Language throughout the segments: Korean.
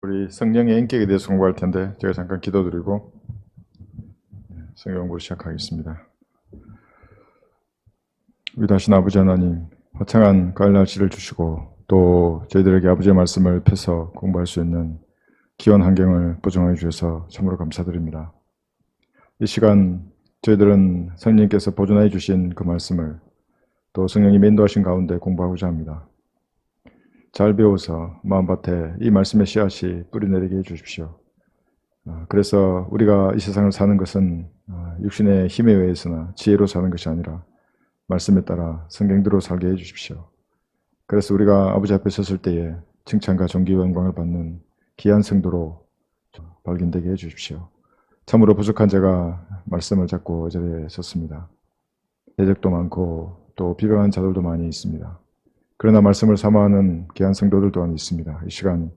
우리 성령의 인격에 대해서 공부할 텐데 제가 잠깐 기도드리고 성경 공부를 시작하겠습니다. 위대하신 아버지 하나님, 화창한 가을 날씨를 주시고 또 저희들에게 아버지의 말씀을 펴서 공부할 수 있는 기원 환경을 보정해 주셔서 참으로 감사드립니다. 이 시간 저희들은 성령님께서 보존해 주신 그 말씀을 또 성령님이 인도하신 가운데 공부하고자 합니다. 잘 배워서 마음밭에 이 말씀의 씨앗이 뿌리내리게 해주십시오. 그래서 우리가 이 세상을 사는 것은 육신의 힘에 의해서나 지혜로 사는 것이 아니라 말씀에 따라 성경대로 살게 해주십시오. 그래서 우리가 아버지 앞에 섰을 때에 칭찬과 존귀와 영광을 받는 귀한 성도로 발견되게 해주십시오. 참으로 부족한 제가 말씀을 잡고 이 자리에 섰습니다. 대적도 많고 또 비방하는 자들도 많이 있습니다. 그러나 말씀을 사모하는 귀한 성도들 또한 있습니다. 이 시간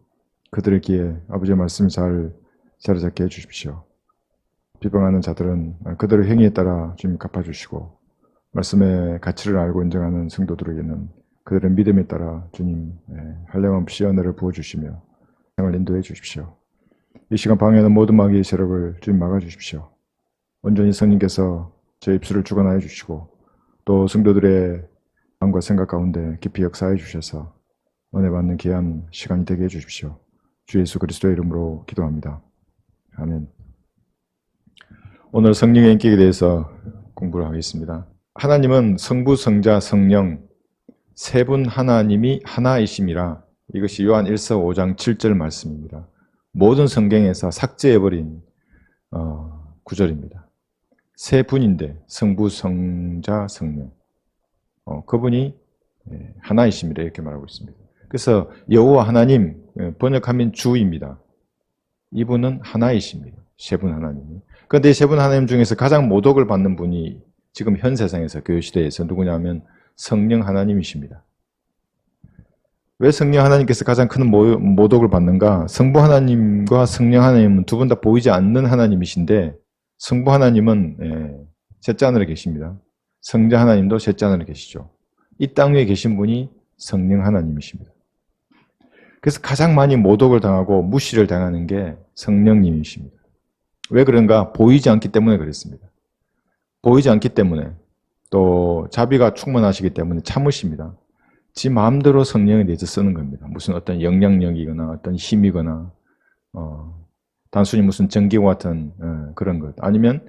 그들의 귀에 아버지의 말씀이 잘 자리 잡게 해주십시오. 비방하는 자들은 그들의 행위에 따라 주님 갚아주시고 말씀의 가치를 알고 인정하는 성도들에게는 그들의 믿음에 따라 주님 한량없이 은혜를 부어주시며 생을 인도해 주십시오. 이 시간 방해하는 모든 마귀의 세력을 주님 막아주십시오. 온전히 성령께서 제 입술을 주관하여 주시고 또 성도들의 마음과 생각 가운데 깊이 역사해 주셔서 은혜 받는 귀한 시간이 되게 해 주십시오. 주 예수 그리스도의 이름으로 기도합니다. 아멘. 오늘 성령의 인격에 대해서 공부를 하겠습니다. 하나님은 성부, 성자, 성령 세 분 하나님이 하나이심이라. 이것이 요한 1서 5장 7절 말씀입니다. 모든 성경에서 삭제해버린 구절입니다. 세 분인데 성부, 성자, 성령 그분이 하나이십니다. 이렇게 말하고 있습니다. 그래서 여호와 하나님, 번역하면 주입니다. 이분은 하나이십니다. 세 분 하나님이. 그런데 이 세 분 하나님 중에서 가장 모독을 받는 분이 지금 현 세상에서 교회시대에서 누구냐면 성령 하나님이십니다. 왜 성령 하나님께서 가장 큰 모독을 받는가? 성부 하나님과 성령 하나님은 두 분 다 보이지 않는 하나님이신데 성부 하나님은 셋째 하늘에 계십니다. 성자 하나님도 셋째 하늘에 계시죠. 이 땅 위에 계신 분이 성령 하나님이십니다. 그래서 가장 많이 모독을 당하고 무시를 당하는 게 성령님이십니다. 왜 그런가? 보이지 않기 때문에 그랬습니다. 보이지 않기 때문에 또 자비가 충만하시기 때문에 참으십니다. 지 마음대로 성령에 대해서 쓰는 겁니다. 무슨 어떤 영향력이거나 어떤 힘이거나 단순히 무슨 전기와 같은 그런 것 아니면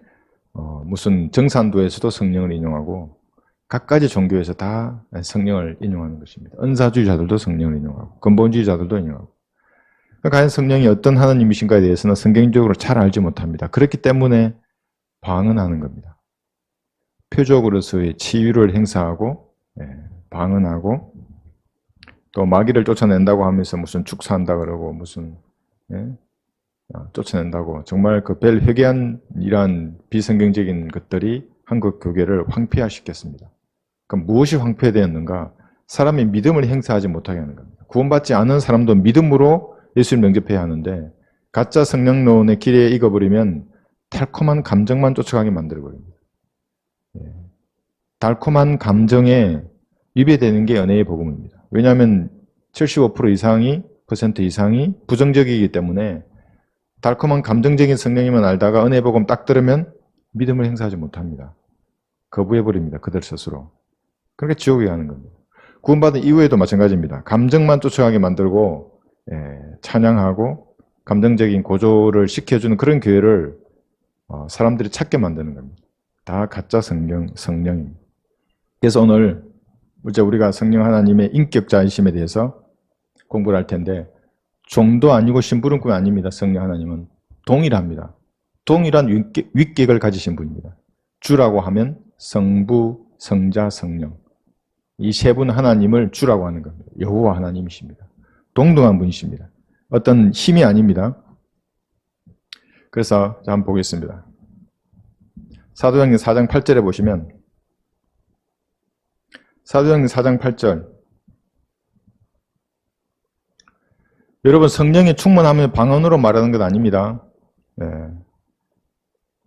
무슨 정산도에서도 성령을 인용하고 각가지 종교에서 다 성령을 인용하는 것입니다. 은사주의자들도 성령을 인용하고 근본주의자들도 인용하고 과연 성령이 어떤 하나님이신가에 대해서는 성경적으로 잘 알지 못합니다. 그렇기 때문에 방언하는 겁니다. 표적으로서의 치유를 행사하고 방언하고 또 마귀를 쫓아낸다고 하면서 무슨 축사한다 그러고 무슨 쫓아낸다고 정말 그 별 회개한 이러한 비성경적인 것들이 한국 교계를 황폐화시켰습니다. 그럼 무엇이 황폐되었는가? 사람이 믿음을 행사하지 못하게 하는 겁니다. 구원받지 않은 사람도 믿음으로 예수를 영접해야 하는데 가짜 성령론의 길에 익어버리면 달콤한 감정만 쫓아가게 만들어버립니다. 달콤한 감정에 위배되는 게 연애의 복음입니다. 왜냐하면 75% 이상이 퍼센트 이상이 부정적이기 때문에 달콤한 감정적인 성령님만 알다가 은혜의 복음 딱 들으면 믿음을 행사하지 못합니다. 거부해버립니다. 그들 스스로. 그러니까 지옥에 가는 겁니다. 구원받은 이후에도 마찬가지입니다. 감정만 쫓아가게 만들고 찬양하고 감정적인 고조를 시켜주는 그런 교회를 사람들이 찾게 만드는 겁니다. 다 가짜 성령입니다. 그래서 오늘 우리가 성령 하나님의 인격자이심에 대해서 공부를 할 텐데 종도 아니고 심부름꾼이 아닙니다. 성령 하나님은 동일합니다. 동일한 위격을 가지신 분입니다. 주라고 하면 성부, 성자, 성령 이 세 분 하나님을 주라고 하는 겁니다. 여호와 하나님이십니다. 동등한 분이십니다. 어떤 힘이 아닙니다. 그래서 한번 보겠습니다. 사도행전 4장 8절에 보시면 사도행전 4장 8절 여러분 성령이 충만하면 방언으로 말하는 것 아닙니다.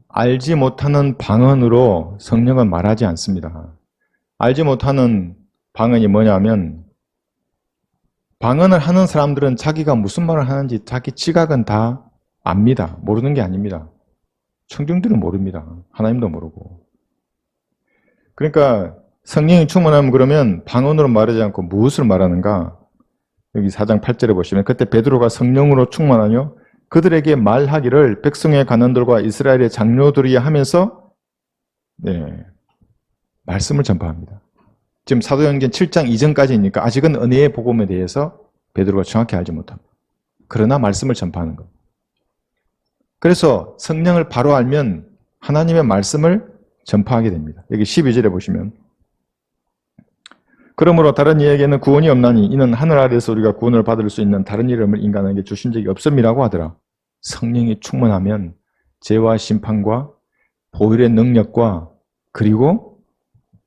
알지 못하는 방언으로 성령은 말하지 않습니다. 알지 못하는 방언이 뭐냐면 방언을 하는 사람들은 자기가 무슨 말을 하는지 자기 지각은 다 압니다. 모르는 게 아닙니다. 청중들은 모릅니다. 하나님도 모르고. 그러니까 성령이 충만하면 그러면 방언으로 말하지 않고 무엇을 말하는가? 여기 4장 8절에 보시면 그때 베드로가 성령으로 충만하여 그들에게 말하기를 백성의 관원들과 이스라엘의 장로들이 하면서 말씀을 전파합니다. 지금 사도행전 7장 이전까지니까 아직은 은혜의 복음에 대해서 베드로가 정확히 알지 못합니다. 그러나 말씀을 전파하는 것. 그래서 성령을 바로 알면 하나님의 말씀을 전파하게 됩니다. 여기 12절에 보시면 그러므로 다른 이에게는 구원이 없나니 이는 하늘 아래에서 우리가 구원을 받을 수 있는 다른 이름을 인간에게 주신 적이 없음이라고 하더라. 성령이 충만하면 죄와 심판과 보혈의 능력과 그리고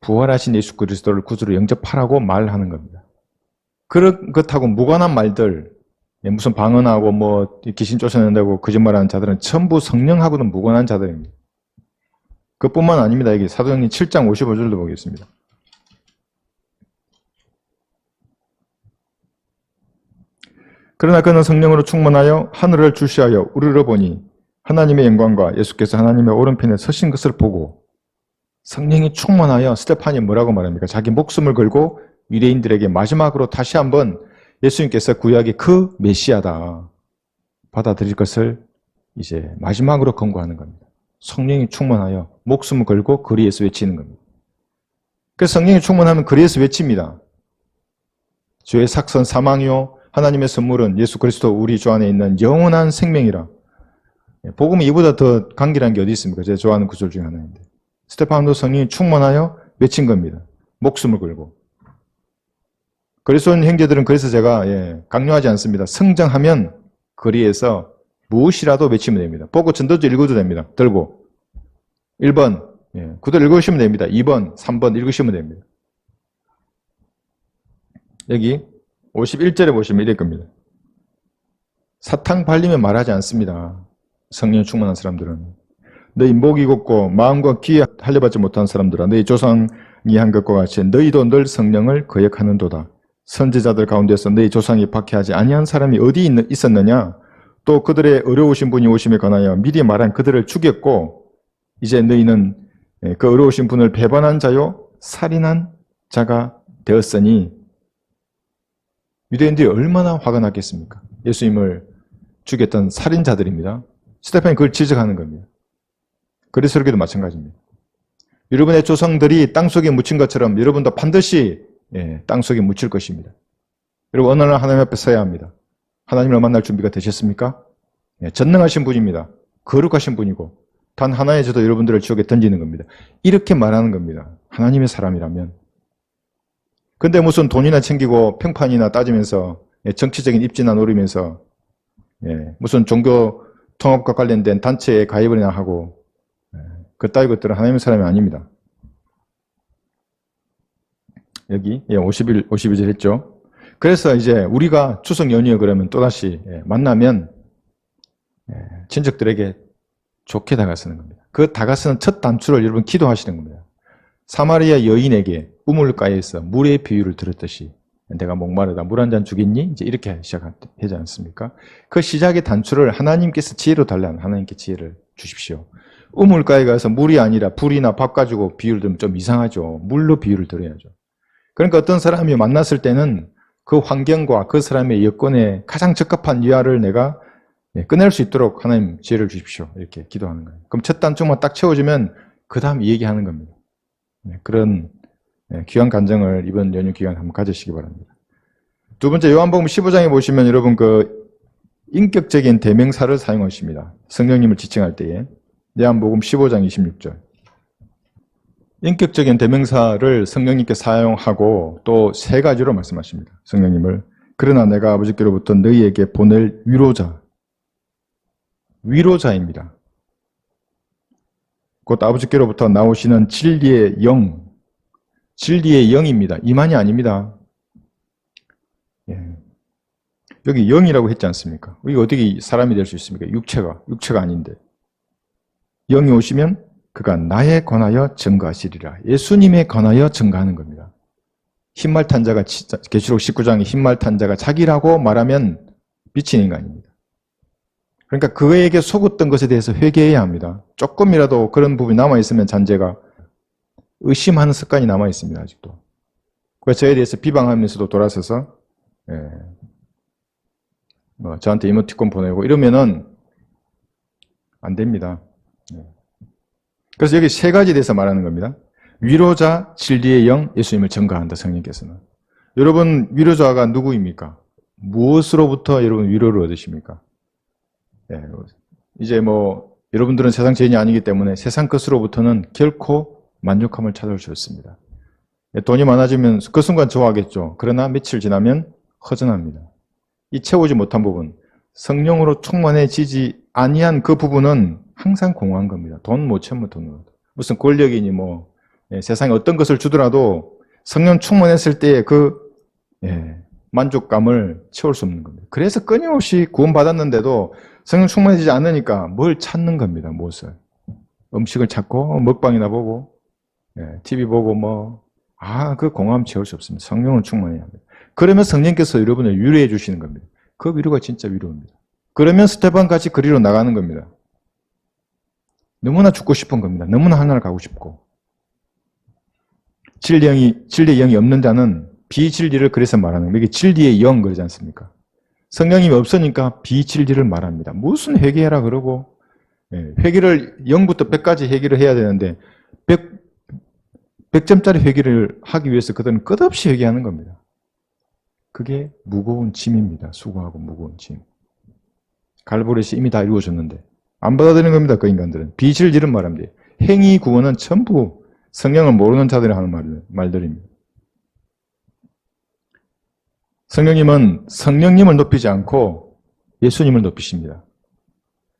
부활하신 예수 그리스도를 구주로 영접하라고 말하는 겁니다. 그렇다고 무관한 말들, 무슨 방언하고 뭐 귀신 쫓아낸다고 거짓말하는 자들은 전부 성령하고는 무관한 자들입니다. 그뿐만 아닙니다. 여기 사도행전 7장 55절도 보겠습니다. 그러나 그는 성령으로 충만하여 하늘을 주시하여 우러러보니 하나님의 영광과 예수께서 하나님의 오른편에 서신 것을 보고 성령이 충만하여 스테판이 뭐라고 말합니까? 자기 목숨을 걸고 유대인들에게 마지막으로 다시 한번 예수님께서 구약의 그 메시아다 받아들일 것을 이제 마지막으로 권고하는 겁니다. 성령이 충만하여 목숨을 걸고 거리에서 외치는 겁니다. 그래서 성령이 충만하면 거리에서 외칩니다. 주의 삭선 사망이요 하나님의 선물은 예수 그리스도 우리 주 안에 있는 영원한 생명이라. 복음이 이보다 더 강렬한 게 어디 있습니까? 제가 좋아하는 구절 중에 하나인데 스테판도 성령이 충만하여 외친 겁니다. 목숨을 걸고. 그리스도인 형제들은 그래서 제가 강요하지 않습니다. 성장하면 거리에서 무엇이라도 외치면 됩니다. 보고 전도지 읽어도 됩니다. 들고 1번 구절 읽으시면 됩니다. 2번 3번 읽으시면 됩니다. 여기 51절에 보시면 이럴 겁니다. 사탕 발리면 말하지 않습니다. 성령 충만한 사람들은. 너희 목이 곱고 마음과 귀에 할려받지 못한 사람들아 너희 조상이 한 것과 같이 너희도 늘 성령을 거역하는도다. 선지자들 가운데서 너희 조상이 박해하지 아니한 사람이 어디 있었느냐? 또 그들의 어려우신 분이 오심에 관하여 미리 말한 그들을 죽였고 이제 너희는 그 어려우신 분을 배반한 자요 살인한 자가 되었으니 유대인들이 얼마나 화가 났겠습니까? 예수님을 죽였던 살인자들입니다. 스테판이 그걸 지적하는 겁니다. 그리스도교도 마찬가지입니다. 여러분의 조상들이 땅속에 묻힌 것처럼 여러분도 반드시 땅속에 묻힐 것입니다. 여러분 어느 날 하나님 앞에 서야 합니다. 하나님을 만날 준비가 되셨습니까? 전능하신 분입니다. 거룩하신 분이고 단 하나의 죄도 여러분들을 지옥에 던지는 겁니다. 이렇게 말하는 겁니다. 하나님의 사람이라면. 근데 무슨 돈이나 챙기고 평판이나 따지면서 정치적인 입지나 노리면서 무슨 종교 통합과 관련된 단체에 가입이나 하고 그따위 것들은 하나님의 사람이 아닙니다. 여기 52절 했죠. 그래서 이제 우리가 추석 연휴에 그러면 또다시 만나면 친척들에게 좋게 다가서는 겁니다. 그 다가서는 첫 단추를 여러분 기도하시는 겁니다. 사마리아 여인에게 우물가에서 물의 비유를 들었듯이 내가 목마르다 물 한 잔 주겠니? 이제 이렇게 시작하지 않습니까? 그 시작의 단추를 하나님께서 지혜로 달라는 하나님께 지혜를 주십시오. 우물가에 가서 물이 아니라 불이나 밥 가지고 비유를 들면 좀 이상하죠. 물로 비유를 들어야죠. 그러니까 어떤 사람이 만났을 때는 그 환경과 그 사람의 여건에 가장 적합한 이하를 내가 꺼낼 수 있도록 하나님 지혜를 주십시오. 이렇게 기도하는 거예요. 그럼 첫 단추만 딱 채워주면 그 다음 얘기하는 겁니다. 그런 귀한 간증을 이번 연휴 기간 한번 가지시기 바랍니다. 두 번째 요한복음 15장에 보시면 여러분 그 인격적인 대명사를 사용하십니다. 성령님을 지칭할 때에 요한복음 15장 26절 인격적인 대명사를 성령님께 사용하고 또 세 가지로 말씀하십니다. 성령님을 그러나 내가 아버지께로부터 너희에게 보낼 위로자입니다. 곧 아버지께로부터 나오시는 진리의 영입니다. 이만이 아닙니다. 여기 영이라고 했지 않습니까? 이게 어떻게 사람이 될 수 있습니까? 육체가 아닌데. 영이 오시면 그가 나에 관하여 증거하시리라. 예수님에 관하여 증거하는 겁니다. 흰말 탄 자가 계시록 19장의 흰말 탄 자가 자기라고 말하면 미친 인간입니다. 그러니까 그에게 속았던 것에 대해서 회개해야 합니다. 조금이라도 그런 부분이 남아있으면 잔재가 의심하는 습관이 남아있습니다. 아직도. 그래서 저에 대해서 비방하면서도 돌아서서 저한테 이모티콘 보내고 이러면은 안 됩니다. 그래서 여기 세 가지에 대해서 말하는 겁니다. 위로자, 진리의 영, 예수님을 증거한다. 성령께서는. 여러분 위로자가 누구입니까? 무엇으로부터 여러분 위로를 얻으십니까? 이제 여러분들은 세상 죄인이 아니기 때문에 세상 것으로부터는 결코 만족함을 찾을 수 없습니다. 돈이 많아지면 그 순간 좋아하겠죠. 그러나 며칠 지나면 허전합니다. 이 채우지 못한 부분, 성령으로 충만해지지 아니한 그 부분은 항상 공허한 겁니다. 돈 못 채우면 돈으로. 무슨 권력이니 세상에 어떤 것을 주더라도 성령 충만했을 때의 만족감을 채울 수 없는 겁니다. 그래서 끊임없이 구원받았는데도 성령 충만해지지 않으니까 뭘 찾는 겁니다. 무엇을. 음식을 찾고 먹방이나 보고 TV 보고 그 공허함 채울 수 없습니다. 성령을 충만해야 합니다. 그러면 성령께서 여러분을 위로해 주시는 겁니다. 그 위로가 진짜 위로입니다. 그러면 스테반 같이 그리로 나가는 겁니다. 너무나 죽고 싶은 겁니다. 너무나 하늘을 가고 싶고. 진리의 영이 없는 자는 비진리를 그래서 말하는 거예요. 이게 진리의 영 그러지 않습니까? 성령님이 없으니까 비진리를 말합니다. 무슨 회개해라 그러고 회개를 0부터 100까지 회개를 해야 되는데 100점짜리 회개를 하기 위해서 그들은 끝없이 회개하는 겁니다. 그게 무거운 짐입니다. 수고하고 무거운 짐. 갈보리시 이미 다 이루어졌는데 안 받아들이는 겁니다. 그 인간들은. 비진리를 말합니다. 행위 구원은 전부 성령을 모르는 자들이 하는 말들입니다. 성령님은 성령님을 높이지 않고 예수님을 높이십니다.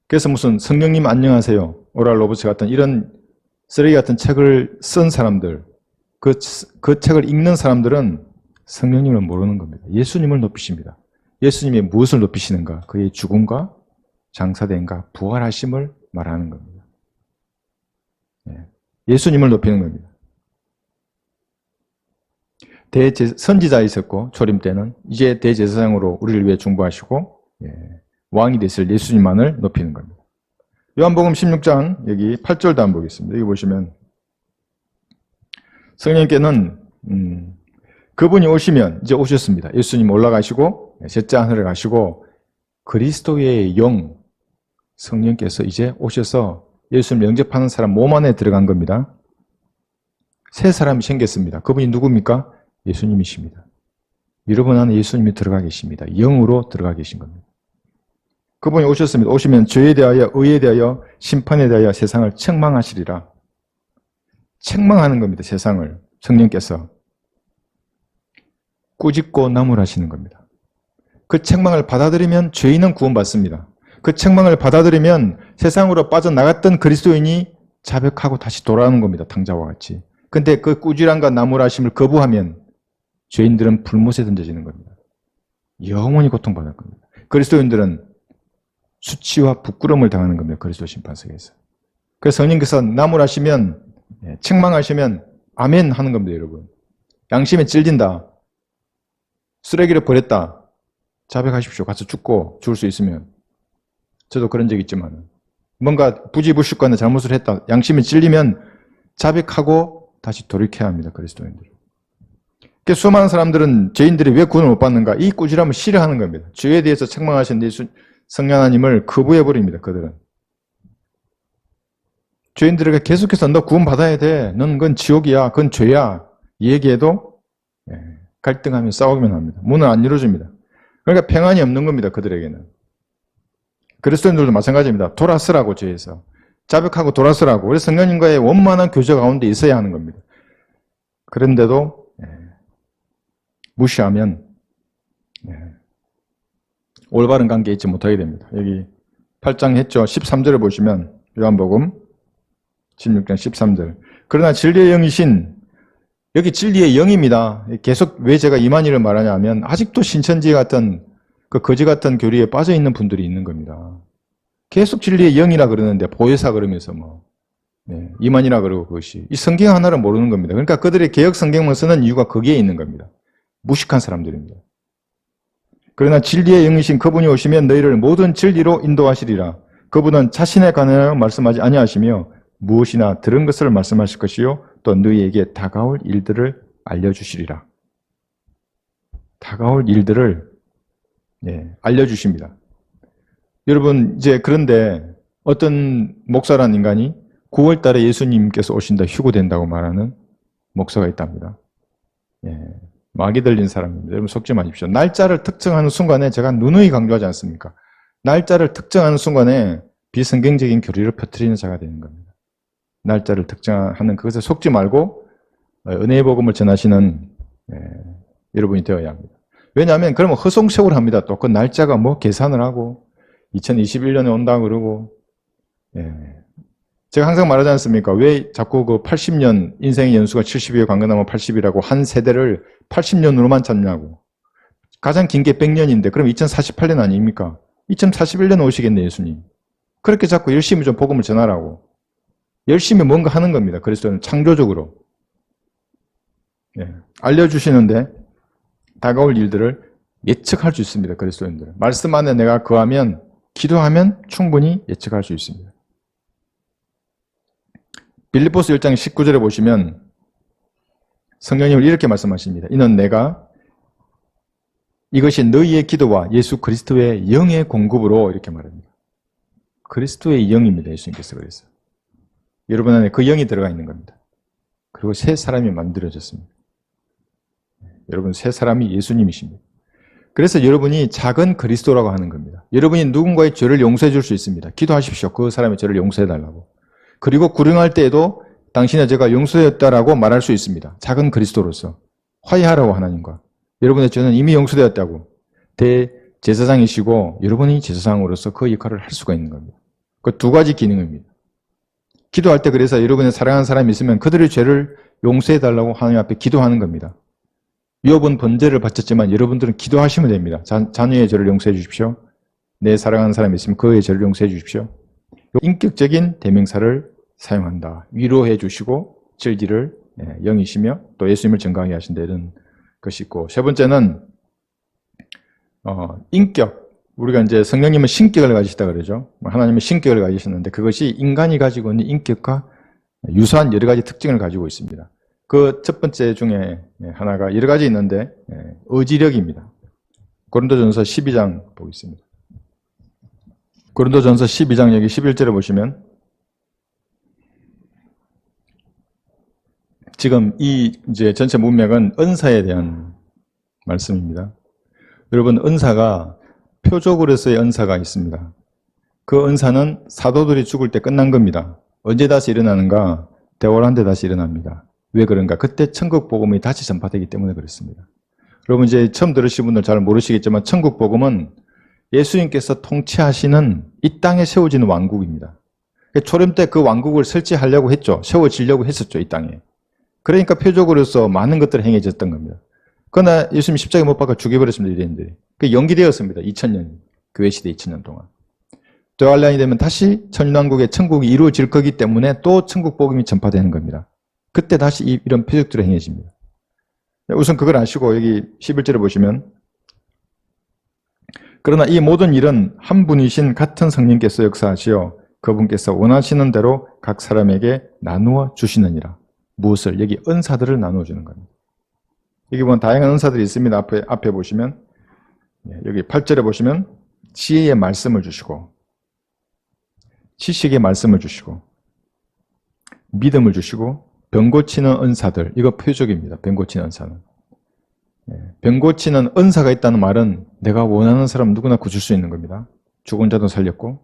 그래서 무슨 성령님 안녕하세요, 오랄 로버츠 같은 이런 쓰레기 같은 책을 쓴 사람들, 그 책을 읽는 사람들은 성령님을 모르는 겁니다. 예수님을 높이십니다. 예수님이 무엇을 높이시는가? 그의 죽음과 장사됨과 부활하심을 말하는 겁니다. 예수님을 높이는 겁니다. 선지자 있었고 초림 때는 이제 대제사장으로 우리를 위해 중보하시고 왕이 되실 예수님만을 높이는 겁니다. 요한복음 16장 여기 8절도 한번 보겠습니다. 여기 보시면 성령께는 그분이 오시면 이제 오셨습니다. 예수님 올라가시고 셋째 하늘에 가시고 그리스도의 영 성령께서 이제 오셔서 예수님 영접하는 사람 몸 안에 들어간 겁니다. 새 사람이 생겼습니다. 그분이 누굽니까? 예수님이십니다. 여러분 안에 예수님이 들어가 계십니다. 영으로 들어가 계신 겁니다. 그분이 오셨습니다. 오시면 죄에 대하여, 의에 대하여, 심판에 대하여 세상을 책망하시리라. 책망하는 겁니다. 세상을. 성령께서. 꾸짖고 나무라시는 겁니다. 그 책망을 받아들이면 죄인은 구원받습니다. 그 책망을 받아들이면 세상으로 빠져나갔던 그리스도인이 자백하고 다시 돌아오는 겁니다. 당자와 같이. 근데 그 꾸지람과 나무라심을 거부하면 죄인들은 불못에 던져지는 겁니다. 영원히 고통받을 겁니다. 그리스도인들은 수치와 부끄러움을 당하는 겁니다. 그리스도 심판석에서. 그래서 성령께서 나무라시면, 책망하시면 아멘 하는 겁니다. 여러분. 양심에 찔린다. 쓰레기를 버렸다. 자백하십시오. 가서 죽고 죽을 수 있으면. 저도 그런 적 있지만 뭔가 부지불식간에 잘못을 했다. 양심에 찔리면 자백하고 다시 돌이켜야 합니다. 그리스도인들. 수많은 사람들은 죄인들이 왜 구원을 못 받는가? 이 꾸지람을 싫어하는 겁니다. 죄에 대해서 책망하신 성령 하나님을 거부해버립니다. 그들은. 죄인들에게 계속해서 너 구원 받아야 돼. 넌 그건 지옥이야. 그건 죄야. 이 얘기해도 갈등하며 싸우기만 합니다. 문은 안 열어줍니다. 그러니까 평안이 없는 겁니다. 그들에게는. 그리스도인들도 마찬가지입니다. 돌아서라고 죄에서. 자백하고 돌아서라고. 그래서 성령님과의 원만한 교제 가운데 있어야 하는 겁니다. 그런데도 무시하면 올바른 관계에 있지 못하게 됩니다. 여기 8장 했죠. 13절을 보시면 요한복음 16장 13절. 그러나 진리의 영이신 여기 진리의 영입니다. 계속 왜 제가 이만희를 말하냐 하면 아직도 신천지 같은 그 거지 같은 교리에 빠져 있는 분들이 있는 겁니다. 계속 진리의 영이라 그러는데 보혜사 그러면서 이만이라 그러고 그것이. 이 성경 하나를 모르는 겁니다. 그러니까 그들이 개혁 성경만 쓰는 이유가 거기에 있는 겁니다. 무식한 사람들입니다. 그러나 진리의 영이신 그분이 오시면 너희를 모든 진리로 인도하시리라. 그분은 자신에 관하여 말씀하지 아니하시며 무엇이나 들은 것을 말씀하실 것이요 또 너희에게 다가올 일들을 알려주시리라. 다가올 일들을 알려주십니다. 여러분 이제 그런데 어떤 목사라는 인간이 9월 달에 예수님께서 오신다 휴고된다고 말하는 목사가 있답니다. 마귀 들린 사람입니다. 여러분 속지 마십시오. 날짜를 특정하는 순간에 제가 누누이 강조하지 않습니까? 날짜를 특정하는 순간에 비성경적인 교리를 퍼뜨리는 자가 되는 겁니다. 날짜를 특정하는 그것에 속지 말고 은혜의 복음을 전하시는 여러분이 되어야 합니다. 왜냐하면 그러면 허송세월 합니다. 또 그 날짜가 뭐 계산을 하고 2021년에 온다 그러고 제가 항상 말하지 않습니까? 왜 자꾸 그 80년 인생의 연수가 70이에요. 강건하면 80이라고 한 세대를 80년으로만 잡냐고. 가장 긴 게 100년인데 그럼 2048년 아닙니까? 2041년 오시겠네 예수님. 그렇게 자꾸 열심히 좀 복음을 전하라고. 열심히 뭔가 하는 겁니다. 그리스도는 창조적으로. 알려주시는데 다가올 일들을 예측할 수 있습니다. 그리스도인들. 말씀 안에 내가 거하면 기도하면 충분히 예측할 수 있습니다. 빌립보서 1장 19절에 보시면 성령님은 이렇게 말씀하십니다. 이는 내가 이것이 너희의 기도와 예수 그리스도의 영의 공급으로 이렇게 말합니다. 그리스도의 영입니다. 예수님께서 그래서. 여러분 안에 그 영이 들어가 있는 겁니다. 그리고 새 사람이 만들어졌습니다. 여러분 새 사람이 예수님이십니다. 그래서 여러분이 작은 그리스도라고 하는 겁니다. 여러분이 누군가의 죄를 용서해 줄 수 있습니다. 기도하십시오. 그 사람의 죄를 용서해 달라고. 그리고 구령할 때에도 당신의 죄가 용서되었다라고 말할 수 있습니다. 작은 그리스도로서 화해하라고 하나님과. 여러분의 죄는 이미 용서되었다고. 대제사장이시고 여러분이 제사장으로서 그 역할을 할 수가 있는 겁니다. 그 두 가지 기능입니다. 기도할 때 그래서 여러분의 사랑하는 사람이 있으면 그들의 죄를 용서해 달라고 하나님 앞에 기도하는 겁니다. 욥은 번제를 바쳤지만 여러분들은 기도하시면 됩니다. 자녀의 죄를 용서해 주십시오. 내 사랑하는 사람이 있으면 그의 죄를 용서해 주십시오. 인격적인 대명사를 사용한다. 위로해 주시고 진리를 영이시며 또 예수님을 증거하게 하신다 이런 것이 있고, 세 번째는 인격. 우리가 이제 성령님은 신격을 가지시다 그러죠. 하나님은 신격을 가지셨는데 그것이 인간이 가지고 있는 인격과 유사한 여러 가지 특징을 가지고 있습니다. 그 첫 번째 중에 하나가 여러 가지 있는데 의지력입니다. 고린도전서 12장 보겠습니다. 고린도전서 12장 여기 11절에 보시면 지금 이 이제 전체 문맥은 은사에 대한 말씀입니다. 여러분 은사가 표적으로서의 은사가 있습니다. 그 은사는 사도들이 죽을 때 끝난 겁니다. 언제 다시 일어나는가? 대궐한 데 다시 일어납니다. 왜 그런가? 그때 천국 복음이 다시 전파되기 때문에 그렇습니다. 여러분 이제 처음 들으신 분들 잘 모르시겠지만 천국 복음은 예수님께서 통치하시는 이 땅에 세워지는 왕국입니다. 초림 때 그 왕국을 설치하려고 했죠. 세워지려고 했었죠. 이 땅에. 그러니까 표적으로서 많은 것들이 행해졌던 겁니다. 그러나 예수님 십자가에 못 박아 죽여버렸습니다. 유대인들이. 그 연기되었습니다. 2000년. 교회 시대 2000년 동안. 대환란이 되면 다시 천년왕국의 천국이 이루어질 거기 때문에 또 천국 복음이 전파되는 겁니다. 그때 다시 이런 표적들이 행해집니다. 우선 그걸 아시고 여기 11절에 보시면 그러나 이 모든 일은 한 분이신 같은 성령께서 역사하시어 그분께서 원하시는 대로 각 사람에게 나누어 주시느니라. 무엇을? 여기 은사들을 나누어 주는 겁니다. 여기 보면 다양한 은사들이 있습니다. 앞에 보시면 여기 8절에 보시면 지혜의 말씀을 주시고 지식의 말씀을 주시고 믿음을 주시고 병 고치는 은사들, 이거 표적입니다. 병 고치는 은사는. 병 고치는 은사가 있다는 말은 내가 원하는 사람 누구나 고칠 수 있는 겁니다. 죽은 자도 살렸고.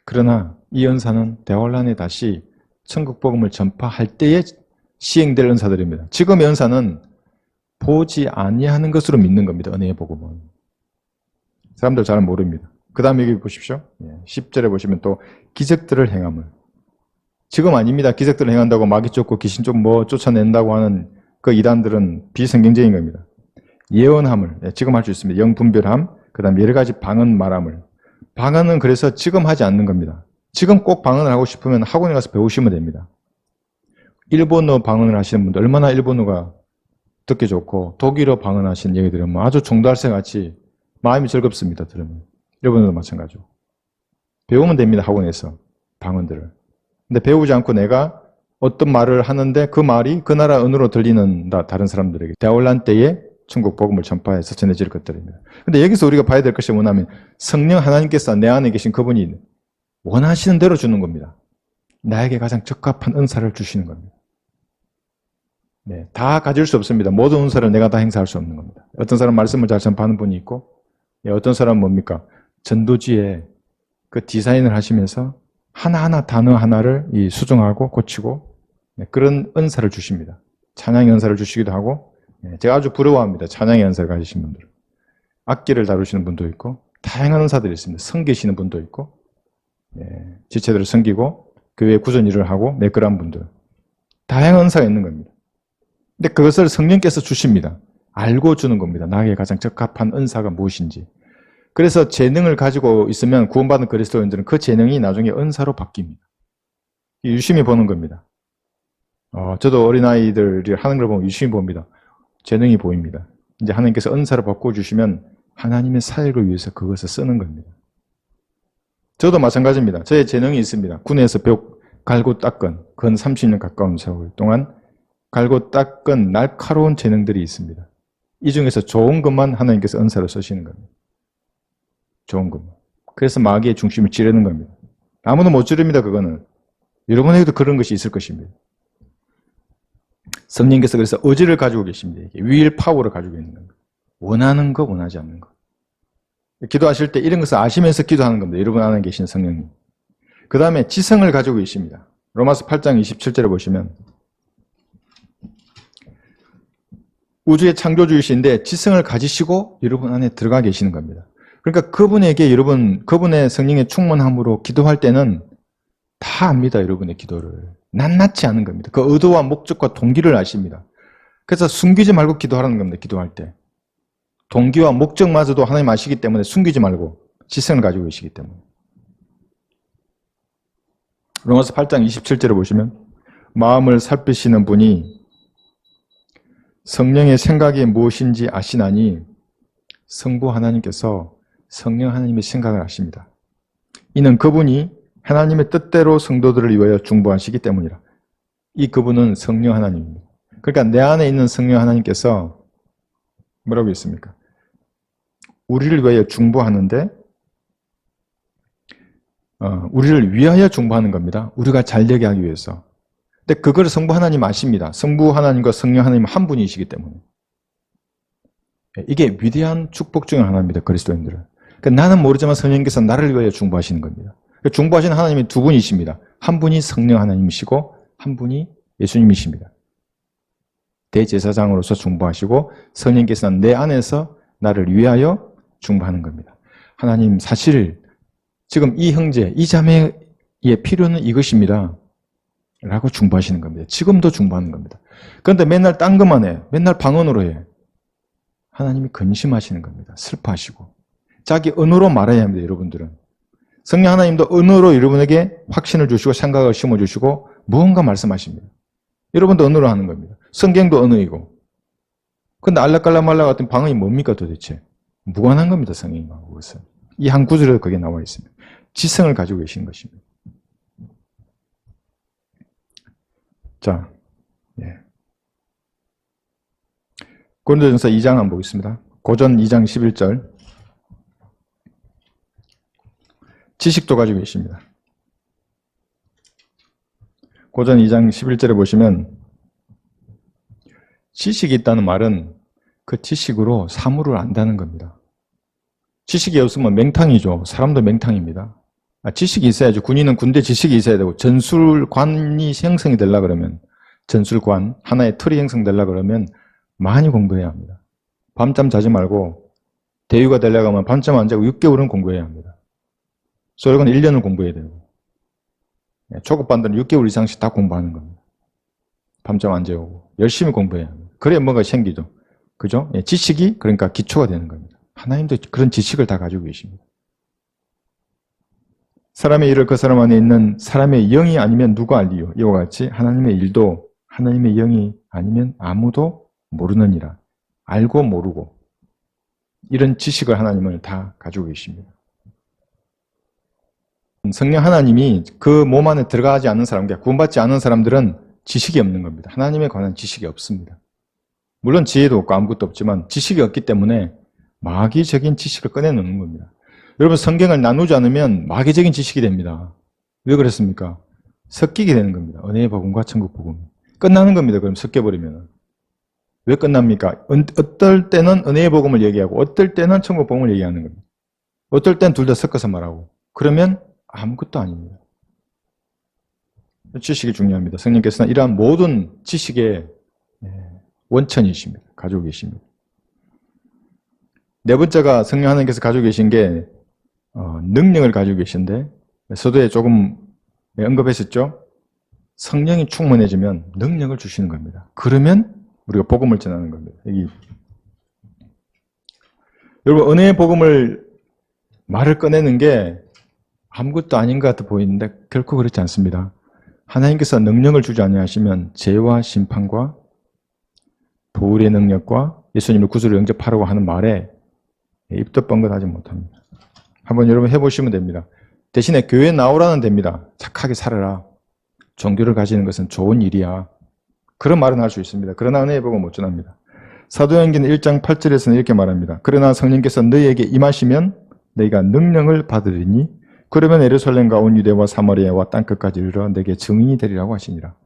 그러나 이 은사는 대환란에 다시 천국 복음을 전파할 때에 시행될 은사들입니다. 지금의 은사는 보지 아니하는 것으로 믿는 겁니다. 은혜의 복음은. 사람들 잘 모릅니다. 그 다음에 여기 보십시오. 10절에 보시면 또 기적들을 행함을. 지금 아닙니다. 기적들을 행한다고 마귀 쫓고 귀신 쫓고 뭐 쫓아낸다고 하는 그 이단들은 비성경적인 겁니다. 예언함을 지금 할 수 있습니다. 영분별함, 그 다음 여러 가지 방언 말함을. 방언은 그래서 지금 하지 않는 겁니다. 지금 꼭 방언을 하고 싶으면 학원에 가서 배우시면 됩니다. 일본어 방언을 하시는 분들, 얼마나 일본어가 듣기 좋고, 독일어 방언하시는 얘기 들으면 아주 종달새 같이 마음이 즐겁습니다. 들으면. 일본어도 마찬가지고. 배우면 됩니다. 학원에서. 방언들을. 근데 배우지 않고 내가 어떤 말을 하는데 그 말이 그 나라 언어로 들리는 다른 사람들에게 대화란 때에 천국 복음을 전파해서 전해질 것들입니다. 근데 여기서 우리가 봐야 될 것이 뭐냐면 성령 하나님께서 내 안에 계신 그분이 원하시는 대로 주는 겁니다. 나에게 가장 적합한 은사를 주시는 겁니다. 네, 다 가질 수 없습니다. 모든 은사를 내가 다 행사할 수 없는 겁니다. 어떤 사람 말씀을 잘 전파하는 분이 있고, 어떤 사람은 뭡니까? 전도지에 그 디자인을 하시면서 하나하나 단어 하나를 수정하고 고치고 그런 은사를 주십니다. 찬양의 은사를 주시기도 하고, 제가 아주 부러워합니다. 찬양의 은사를 가지신 분들. 악기를 다루시는 분도 있고, 다양한 은사들이 있습니다. 섬기시는 분도 있고, 지체들을 섬기고, 교회 구전 일을 하고, 매끄러운 분들. 다양한 은사가 있는 겁니다. 근데 그것을 성령께서 주십니다. 알고 주는 겁니다. 나에게 가장 적합한 은사가 무엇인지. 그래서 재능을 가지고 있으면 구원받은 그리스도인들은 그 재능이 나중에 은사로 바뀝니다. 유심히 보는 겁니다. 저도 어린아이들이 하는 걸 보면 유심히 봅니다. 재능이 보입니다. 이제 하나님께서 은사를 바꿔주시면 하나님의 사역을 위해서 그것을 쓰는 겁니다. 저도 마찬가지입니다. 저의 재능이 있습니다. 군에서 갈고 닦은 근 30년 가까운 세월 동안 갈고 닦은 날카로운 재능들이 있습니다. 이 중에서 좋은 것만 하나님께서 은사로 쓰시는 겁니다. 좋은 것만. 그래서 마귀의 중심을 찌르는 겁니다. 아무도 못 찌릅니다. 그거는. 여러분에게도 그런 것이 있을 것입니다. 성령께서 그래서 의지를 가지고 계십니다. will 파워를 가지고 있는 겁니다. 원하는 거, 원하지 않는 거. 기도하실 때 이런 것을 아시면서 기도하는 겁니다. 여러분 안에 계신 성령님. 그 다음에 지성을 가지고 계십니다. 로마서 8장 27절에 보시면 우주의 창조주이신데 지성을 가지시고 여러분 안에 들어가 계시는 겁니다. 그러니까 그분에게 여러분, 그분의 성령의 충만함으로 기도할 때는 다 압니다. 여러분의 기도를. 낱낱이 아는 겁니다. 그 의도와 목적과 동기를 아십니다. 그래서 숨기지 말고 기도하라는 겁니다. 기도할 때. 동기와 목적마저도 하나님 아시기 때문에 숨기지 말고 지성을 가지고 계시기 때문에. 로마서 8장 27절을 보시면 마음을 살피시는 분이 성령의 생각이 무엇인지 아시나니 성부 하나님께서 성령 하나님의 생각을 아십니다. 이는 그분이 하나님의 뜻대로 성도들을 위하여 중보하시기 때문이라. 이 그분은 성령 하나님입니다. 그러니까 내 안에 있는 성령 하나님께서 뭐라고 했습니까? 우리를 위하여 중보하는데 우리를 위하여 중보하는 겁니다. 우리가 잘 되게 하기 위해서. 근데 그걸 성부 하나님 아십니다. 성부 하나님과 성령 하나님 한 분이시기 때문에. 이게 위대한 축복 중에 하나입니다. 그리스도인들은. 그러니까 나는 모르지만 성령께서 나를 위하여 중보하시는 겁니다. 중보하시는 하나님이 두 분이십니다. 한 분이 성령 하나님이시고 한 분이 예수님이십니다. 대제사장으로서 중보하시고 성령께서는 내 안에서 나를 위하여 중보하는 겁니다. 하나님 사실 지금 이 형제, 이 자매의 필요는 이것입니다. 라고 중보하시는 겁니다. 지금도 중보하는 겁니다. 그런데 맨날 딴 것만 해. 맨날 방언으로 해. 하나님이 근심하시는 겁니다. 슬퍼하시고. 자기 언어로 말해야 합니다. 여러분들은. 성령 하나님도 언어로 여러분에게 확신을 주시고 생각을 심어주시고 무언가 말씀하십니다. 여러분도 언어로 하는 겁니다. 성경도 언어이고. 근데 알라깔라말라 같은 방언이 뭡니까 도대체? 무관한 겁니다. 성경과 그것은. 이 한 구절에도 그게 나와 있습니다. 지성을 가지고 계신 것입니다. 자, 고린도전서 2장 한번 보겠습니다. 고전 2장 11절. 지식도 가지고 계십니다. 고전 2장 11절에 보시면 지식이 있다는 말은 그 지식으로 사물을 안다는 겁니다. 지식이 없으면 맹탕이죠. 사람도 맹탕입니다. 지식이 있어야죠. 군인은 군대 지식이 있어야 되고 전술관이 형성이 되려고 그러면 전술관, 하나의 틀이 형성되려고 그러면 많이 공부해야 합니다. 밤잠 자지 말고 대위가 되려고 하면 밤잠 안 자고 6개월은 공부해야 합니다. 소력은 1년을 공부해야 되고 초급반들은 6개월 이상씩 다 공부하는 겁니다. 밤잠 안 재우고 열심히 공부해야 합니다. 그래야 뭔가 생기죠. 그죠? 지식이 그러니까 기초가 되는 겁니다. 하나님도 그런 지식을 다 가지고 계십니다. 사람의 일을 그 사람 안에 있는 사람의 영이 아니면 누가 알리요? 이와 같이 하나님의 일도 하나님의 영이 아니면 아무도 모르느니라. 알고 모르고 이런 지식을 하나님은 다 가지고 계십니다. 성령 하나님이 그 몸 안에 들어가지 않는 사람, 구원받지 않은 사람들은 지식이 없는 겁니다. 하나님에 관한 지식이 없습니다. 물론 지혜도 없고 아무것도 없지만 지식이 없기 때문에 마귀적인 지식을 꺼내놓는 겁니다. 여러분 성경을 나누지 않으면 마귀적인 지식이 됩니다. 왜 그랬습니까? 섞이게 되는 겁니다. 은혜의 복음과 천국 복음. 끝나는 겁니다. 그럼 섞여버리면. 왜 끝납니까? 어떨 때는 은혜의 복음을 얘기하고 어떨 때는 천국 복음을 얘기하는 겁니다. 어떨 땐 둘 다 섞어서 말하고 그러면 아무것도 아닙니다. 지식이 중요합니다. 성령께서는 이러한 모든 지식의 원천이십니다. 가지고 계십니다. 네 번째가 성령 하나님께서 가지고 계신 게 능력을 가지고 계신데 서두에 조금 언급했었죠. 성령이 충만해지면 능력을 주시는 겁니다. 그러면 우리가 복음을 전하는 겁니다. 여러분 은혜의 복음을 말을 꺼내는 게 아무것도 아닌 것 같아 보이는데 결코 그렇지 않습니다. 하나님께서 능력을 주지 아니하시면 죄와 심판과 보혈의 능력과 예수님의 구주를 영접하라고 하는 말에 입도 뻥긋하지 못합니다. 한번 여러분 해보시면 됩니다. 대신에 교회에 나오라는 됩니다. 착하게 살아라. 종교를 가지는 것은 좋은 일이야. 그런 말은 할 수 있습니다. 그러나 은혜의 복음은 못 전합니다. 사도행전 1장 8절에서는 이렇게 말합니다. 그러나 성령께서 너희에게 임하시면 너희가 능력을 받으리니 그러면 예루살렘과 온 유대와 사마리아와 땅끝까지 이르러 내게 증인이 되리라고 하시니라.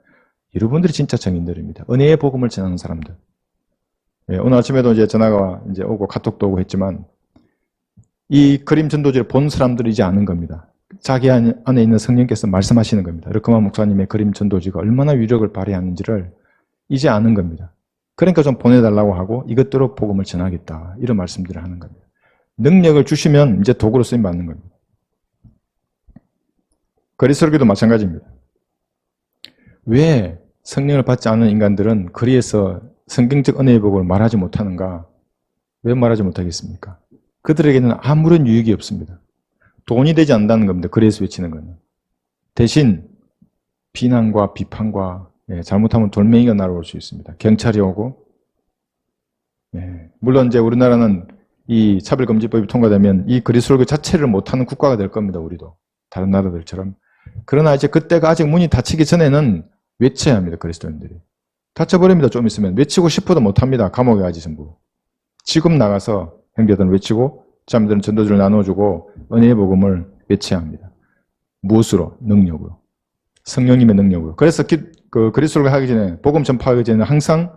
여러분들이 진짜 증인들입니다. 은혜의 복음을 전하는 사람들. 오늘 아침에도 이제 전화가 이제 오고 카톡도 오고 했지만 이 그림 전도지를 본 사람들이지 않은 겁니다. 자기 안에 있는 성령께서 말씀하시는 겁니다. 르크만 목사님의 그림 전도지가 얼마나 위력을 발휘하는지를 이제 아는 겁니다. 그러니까 좀 보내달라고 하고 이것대로 복음을 전하겠다. 이런 말씀들을 하는 겁니다. 능력을 주시면 이제 도구로 쓰임 받는 겁니다. 거리설교도 마찬가지입니다. 왜 성령을 받지 않은 인간들은 거리에서 성경적 은혜의 복음을 말하지 못하는가? 왜 말하지 못하겠습니까? 그들에게는 아무런 유익이 없습니다. 돈이 되지 않는다는 겁니다. 그래서 외치는 거는. 대신 비난과 비판과 잘못하면 돌멩이가 날아올 수 있습니다. 경찰이 오고 물론 이제 우리나라는 이 차별금지법이 통과되면 이 그리스도교 자체를 못하는 국가가 될 겁니다. 우리도. 다른 나라들처럼. 그러나 이제 그때가 아직 문이 닫히기 전에는 외쳐야 합니다. 그리스도인들이. 닫혀버립니다. 좀 있으면. 외치고 싶어도 못합니다. 감옥에 가지 전부. 지금 나가서 형제들은 외치고 자매들은 전도지를 나눠주고 은혜의 복음을 외쳐야 합니다. 무엇으로? 능력으로. 성령님의 능력으로. 그래서 그리스도를 하기 전에 복음 전파하기 전에 항상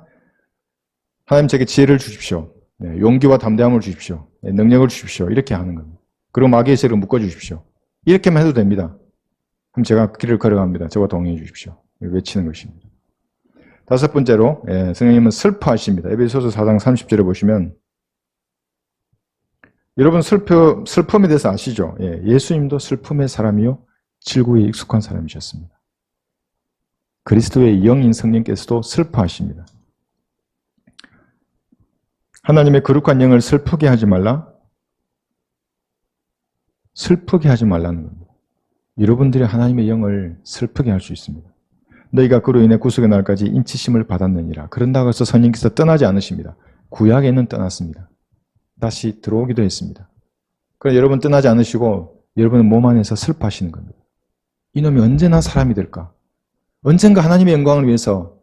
하나님 제게 지혜를 주십시오. 용기와 담대함을 주십시오. 능력을 주십시오. 이렇게 하는 겁니다. 그리고 마귀의 세력을 묶어주십시오. 이렇게만 해도 됩니다. 그럼 제가 길을 걸어갑니다. 저와 동행해 주십시오. 외치는 것입니다. 다섯 번째로 성령님은 슬퍼하십니다. 에베소서 4장 30절에 보시면 여러분 슬픔에 대해서 아시죠? 예수님도 슬픔의 사람이요 질고에 익숙한 사람이셨습니다. 그리스도의 영인 성령께서도 슬퍼하십니다. 하나님의 거룩한 영을 슬프게 하지 말라. 슬프게 하지 말라는 겁니다. 여러분들이 하나님의 영을 슬프게 할 수 있습니다. 너희가 그로 인해 구속의 날까지 인치심을 받았느니라. 그런다고 해서 성령께서 떠나지 않으십니다. 구약에는 떠났습니다. 다시 들어오기도 했습니다. 그래서 여러분 떠나지 않으시고 여러분의 몸 안에서 슬퍼하시는 겁니다. 이놈이 언제나 사람이 될까? 언젠가 하나님의 영광을 위해서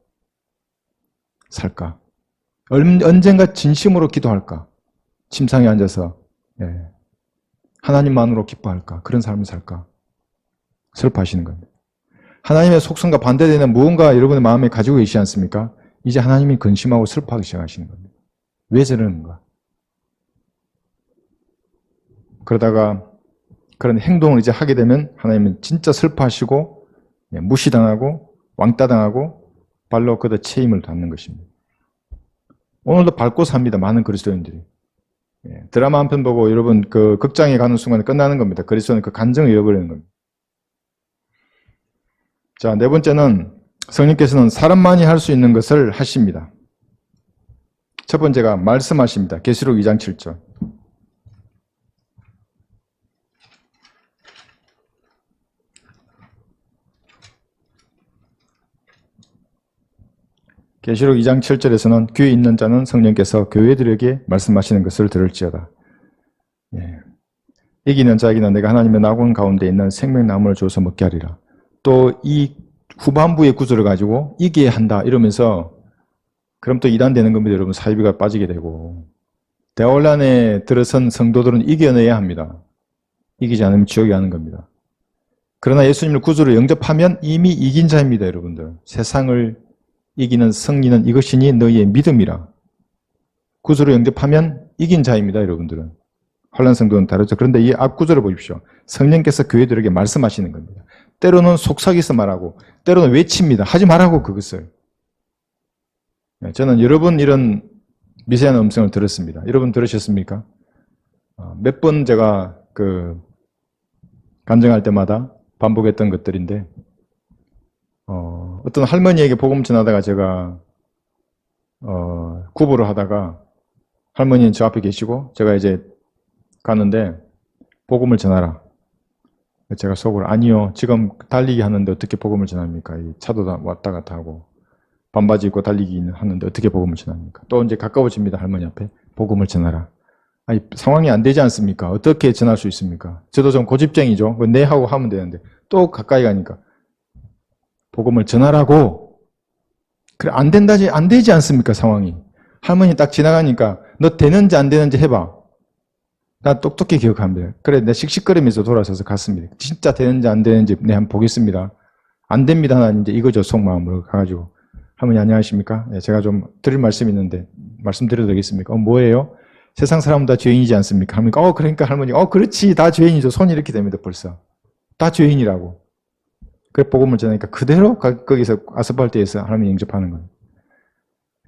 살까? 언젠가 진심으로 기도할까? 침상에 앉아서 하나님만으로 기뻐할까? 그런 삶을 살까? 슬퍼하시는 겁니다. 하나님의 속성과 반대되는 무언가 여러분의 마음에 가지고 계시지 않습니까? 이제 하나님이 근심하고 슬퍼하기 시작하시는 겁니다. 왜 저러는가? 그러다가 그런 행동을 이제 하게 되면 하나님은 진짜 슬퍼하시고 무시당하고 왕따당하고 발로 걷어 체임을 받는 것입니다. 오늘도 밟고 삽니다. 많은 그리스도인들이. 드라마 한 편 보고 여러분 그 극장에 가는 순간에 끝나는 겁니다. 그리스도는 그 간증을 잃어버리는 겁니다. 자, 네 번째는 성령께서는 사람만이 할 수 있는 것을 하십니다. 첫 번째가 말씀하십니다. 계시록 2장 7절. 계시록 2장 7절에서는 귀에 있는 자는 성령께서 교회들에게 말씀하시는 것을 들을지어다. 예. 이기는 자에게는 내가 하나님의 낙원 가운데 있는 생명나무를 줘서 먹게 하리라. 또 이 후반부의 구절을 가지고 이기야 한다 이러면서 그럼 또 이단되는 겁니다. 여러분 사이비가 빠지게 되고 대혼란에 들어선 성도들은 이겨내야 합니다. 이기지 않으면 지옥에 가는 겁니다. 그러나 예수님을 구주로 영접하면 이미 이긴 자입니다. 여러분들. 세상을 이기는 승리는 이것이니 너희의 믿음이라. 구주로 영접하면 이긴 자입니다. 여러분들은. 혼란 성도는 다르죠. 그런데 이 앞 구절을 보십시오. 성령께서 교회들에게 말씀하시는 겁니다. 때로는 속삭여서 말하고 때로는 외칩니다. 하지 말라고 그것을. 저는 여러 번 이런 미세한 음성을 들었습니다. 여러분 들으셨습니까? 몇 번 제가 간증할 때마다 반복했던 것들인데 어떤 할머니에게 복음 전하다가 제가 구보를 하다가 할머니는 저 앞에 계시고 제가 이제 가는데 복음을 전하라. 제가 속으로 아니요. 지금 달리기 하는데 어떻게 복음을 전합니까? 이 차도 왔다 갔다 하고 반바지 입고 달리기 하는데 어떻게 복음을 전합니까? 또 이제 가까워집니다. 할머니 앞에 복음을 전하라. 아니 상황이 안 되지 않습니까? 어떻게 전할 수 있습니까? 저도 좀 고집쟁이죠. 네 하고 하면 되는데 또 가까이 가니까 복음을 전하라고. 그래 안 된다지 안 되지 않습니까? 상황이. 할머니 딱 지나가니까 너 되는지 안 되는지 해봐. 나 똑똑히 기억합니다. 그래 내 씩씩거리면서 돌아서서 갔습니다. 진짜 되는지 안 되는지 네 한번 보겠습니다. 안 됩니다. 나 이제 이거죠. 속마음으로 가가지고 할머니 안녕하십니까? 네, 제가 좀 드릴 말씀이 있는데 말씀드려도 되겠습니까? 뭐예요? 세상 사람은 다 죄인이지 않습니까? 할머니가 그러니까 할머니 그렇지 다 죄인이죠. 손이 이렇게 됩니다. 벌써 다 죄인이라고. 그래 복음을 전하니까 그대로 거기서 아스팔트에서 하나님 영접하는 거예요.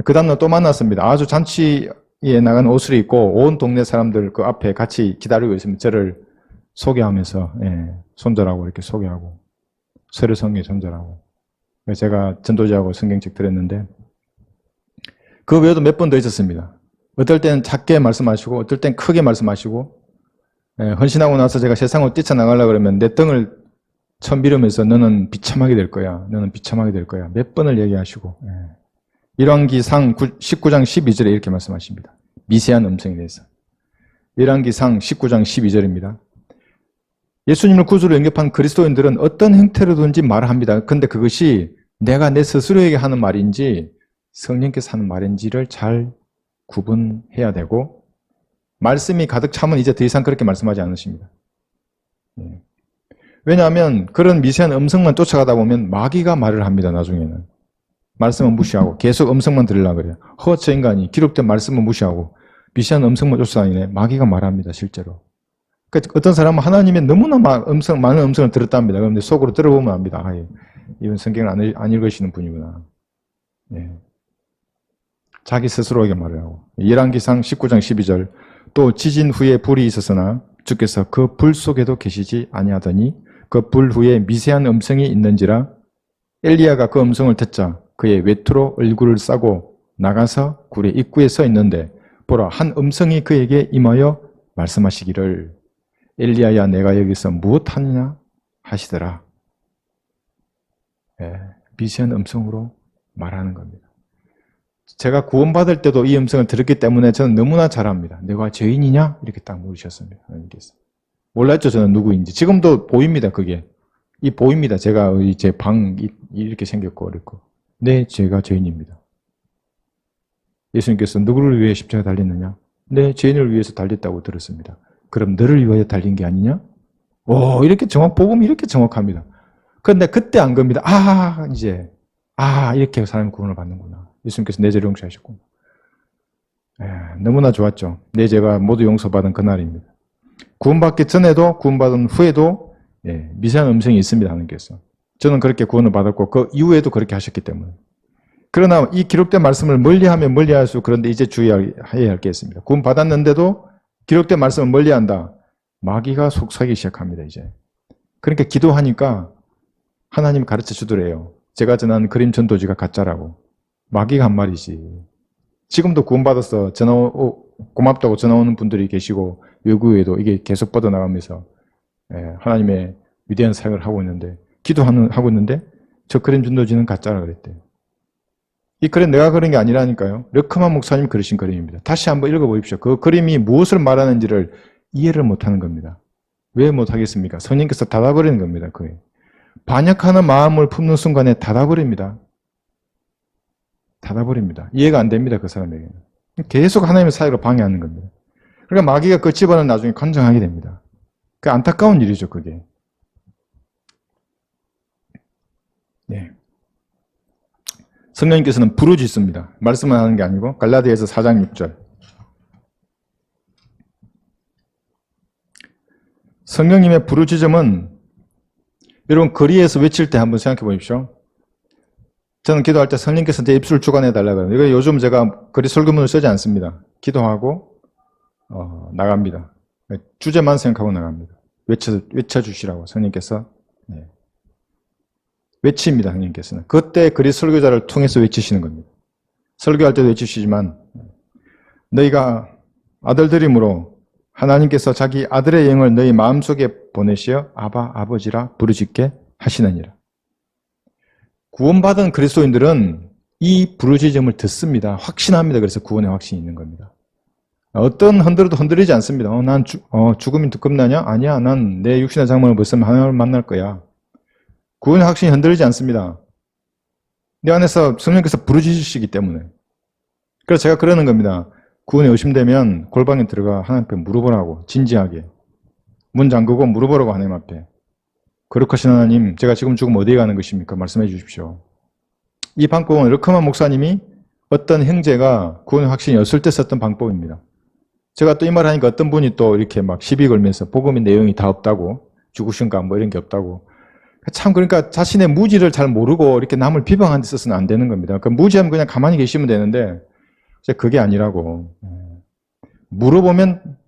그 다음날 또 만났습니다. 아주 잔치에 나간 옷을 입고 온 동네 사람들 그 앞에 같이 기다리고 있으면 저를 소개하면서 손절하고 이렇게 소개하고 서류 성경에 손절하고 제가 전도자하고 성경책 드렸는데 그 외에도 몇 번 더 있었습니다. 어떨 때는 작게 말씀하시고 어떨 땐 크게 말씀하시고 헌신하고 나서 제가 세상으로 뛰쳐나가려고 그러면 내 등을 쳐밀으면서 너는 비참하게 될 거야. 너는 비참하게 될 거야. 몇 번을 얘기하시고 열왕기상 19장 12절에 이렇게 말씀하십니다. 미세한 음성에 대해서. 열왕기상 19장 12절입니다. 예수님을 구주로 영접한 그리스도인들은 어떤 형태로든지 말을 합니다. 그런데 그것이 내가 내 스스로에게 하는 말인지 성령께서 하는 말인지를 잘 구분해야 되고 말씀이 가득 차면 이제 더 이상 그렇게 말씀하지 않으십니다. 왜냐하면 그런 미세한 음성만 쫓아가다 보면 마귀가 말을 합니다. 나중에는. 말씀은 무시하고 계속 음성만 들으려고 그래요. 저 인간이 기록된 말씀은 무시하고 미세한 음성만 쫓아다니네. 마귀가 말합니다. 실제로. 그러니까 어떤 사람은 하나님의 너무나 많은 음성을 들었답니다. 그런데 속으로 들어보면 압니다. 이건 성경을 안 읽으시는 분이구나. 자기 스스로에게 말을 하고. 열왕기상 19장 12절 또 지진 후에 불이 있었으나 주께서 그 불 속에도 계시지 아니하더니 그 불 후에 미세한 음성이 있는지라 엘리야가 그 음성을 듣자 그의 외투로 얼굴을 싸고 나가서 굴의 입구에 서 있는데 보라 한 음성이 그에게 임하여 말씀하시기를 엘리야야 내가 여기서 무엇하느냐 하시더라. 미세한 음성으로 말하는 겁니다. 제가 구원받을 때도 이 음성을 들었기 때문에 저는 너무나 잘 압니다. 내가 죄인이냐? 이렇게 딱 물으셨습니다. 하나님께서. 몰랐죠 저는 누구인지. 지금도 보입니다 그게. 보입니다. 제가 제 방 이렇게 생겼고 어렵고. 네, 제가 죄인입니다. 예수님께서 누구를 위해 십자가에 달렸느냐? 네, 죄인을 위해서 달렸다고 들었습니다. 그럼 너를 위하여 달린 게 아니냐? 이렇게 복음이 이렇게 정확합니다. 그런데 그때 안 겁니다. 이렇게 사람이 구원을 받는구나. 예수님께서 내 죄를 용서하셨구나. 너무나 좋았죠. 내 죄가 모두 용서받은 그날입니다. 구원받기 전에도 구원받은 후에도 미세한 음성이 있습니다. 하나님께서. 저는 그렇게 구원을 받았고 그 이후에도 그렇게 하셨기 때문에. 그러나 이 기록된 말씀을 멀리하면 멀리할수록 그런데 이제 주의해야 할 게 있습니다. 구원 받았는데도 기록된 말씀을 멀리한다. 마귀가 속삭이기 시작합니다. 이제. 그러니까 기도하니까 하나님 가르쳐 주더래요. 제가 전한 그림 전도지가 가짜라고. 마귀가 한 말이지. 지금도 구원받아서 고맙다고 전화 오는 분들이 계시고 외국에도 이게 계속 뻗어나가면서 하나님의 위대한 사역을 하고 있는데 기도하고 있는데 저 그림 전도지는 가짜라 그랬대요. 이 그림 내가 그린 게 아니라니까요. 르크만 목사님이 그리신 그림입니다. 다시 한번 읽어보십시오. 그 그림이 무엇을 말하는지를 이해를 못하는 겁니다. 왜 못하겠습니까? 성령께서 닫아버리는 겁니다. 그게. 반역하는 마음을 품는 순간에 닫아버립니다. 닫아버립니다. 이해가 안 됩니다. 그 사람에게는. 계속 하나님의 사역을 방해하는 겁니다. 그러니까 마귀가 그 집안을 나중에 관장하게 됩니다. 그 안타까운 일이죠. 그게. 네. 성령님께서는 부르짖습니다. 말씀만 하는 게 아니고 갈라디아서 4장 6절. 성령님의 부르짖음은 여러분 거리에서 외칠 때 한번 생각해 보십시오. 저는 기도할 때 성령께서 내 입술을 주관해 달라고 해요. 이거 요즘 제가 거리 설교문을 쓰지 않습니다. 기도하고 나갑니다. 주제만 생각하고 나갑니다. 외쳐주시라고 성령께서. 네. 외칩니다. 성령께서는. 그때 거리 설교자를 통해서 외치시는 겁니다. 설교할 때도 외치시지만 너희가 아들들이므로 하나님께서 자기 아들의 영을 너희 마음속에 보내시어 아바 아버지라 부르짖게 하시느니라. 구원받은 그리스도인들은 이 부르짖음을 듣습니다. 확신합니다. 그래서 구원의 확신이 있는 겁니다. 어떤 흔들어도 흔들리지 않습니다. 난 죽음이 두껍나냐? 아니야. 난 내 육신의 장막을 벗으면 하나님을 만날 거야. 구원의 확신이 흔들리지 않습니다. 내 안에서 성령께서 부르짖으시기 때문에. 그래서 제가 그러는 겁니다. 구원에 의심되면 골방에 들어가 하나님 앞에 물어보라고. 진지하게. 문 잠그고 물어보라고 하나님 앞에. 거룩하신 하나님, 제가 지금 죽으면 어디에 가는 것입니까? 말씀해 주십시오. 이 방법은 르크만 목사님이 어떤 형제가 구원의 확신이 없을 때 썼던 방법입니다. 제가 또 이 말 하니까 어떤 분이 또 이렇게 막 시비 걸면서 복음의 내용이 다 없다고, 죽으신가 뭐 이런 게 없다고. 참 그러니까 자신의 무지를 잘 모르고 이렇게 남을 비방하는 데 써서는 안 되는 겁니다. 그 무지하면 그냥 가만히 계시면 되는데 그게 아니라고. 물어보면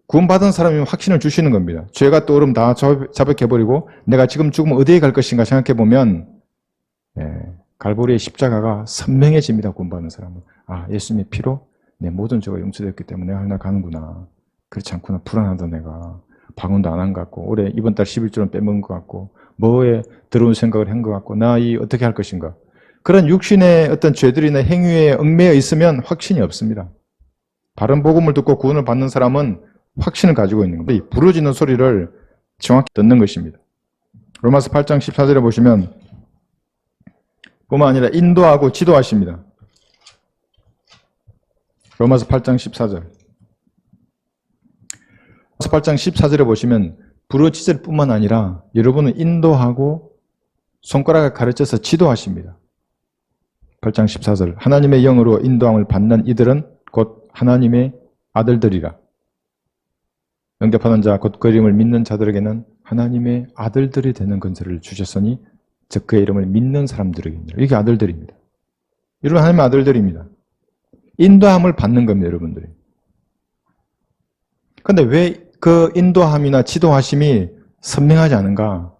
구원받은 사람이 확신을 주시는 겁니다. 죄가 떠오르면 다 자백해버리고 내가 지금 죽으면 어디에 갈 것인가 생각해보면 갈보리의 십자가가 선명해집니다. 구원받는 사람은. 아, 예수님의 피로 내 모든 죄가 용서됐기 때문에 내가 하나 가는구나. 그렇지 않구나. 불안하다 내가. 방언도 안 한 것 같고 올해 이번 달 11조는 빼먹은 것 같고 뭐에 들어온 생각을 한 것 같고 나 이 어떻게 할 것인가. 그런 육신의 어떤 죄들이나 행위에 얽매여 있으면 확신이 없습니다. 바른 복음을 듣고 구원을 받는 사람은 확신을 가지고 있는 겁니다. 이 부르짖는 소리를 정확히 듣는 것입니다. 로마서 8장 14절에 보시면 뿐만 아니라 인도하고 지도하십니다. 로마서 8장 14절. 로마서 8장 14절에 보시면 부르짖을 뿐만 아니라 여러분은 인도하고 손가락을 가르쳐서 지도하십니다. 8장 14절. 하나님의 영으로 인도함을 받는 이들은 곧 하나님의 아들들이라. 영접하는 자, 곧 그림을 믿는 자들에게는 하나님의 아들들이 되는 건설을 주셨으니 즉 그의 이름을 믿는 사람들에게입니다. 이게 아들들입니다. 여러분 하나님의 아들들입니다. 인도함을 받는 겁니다. 여러분들이. 그런데 왜 그 인도함이나 지도하심이 선명하지 않은가?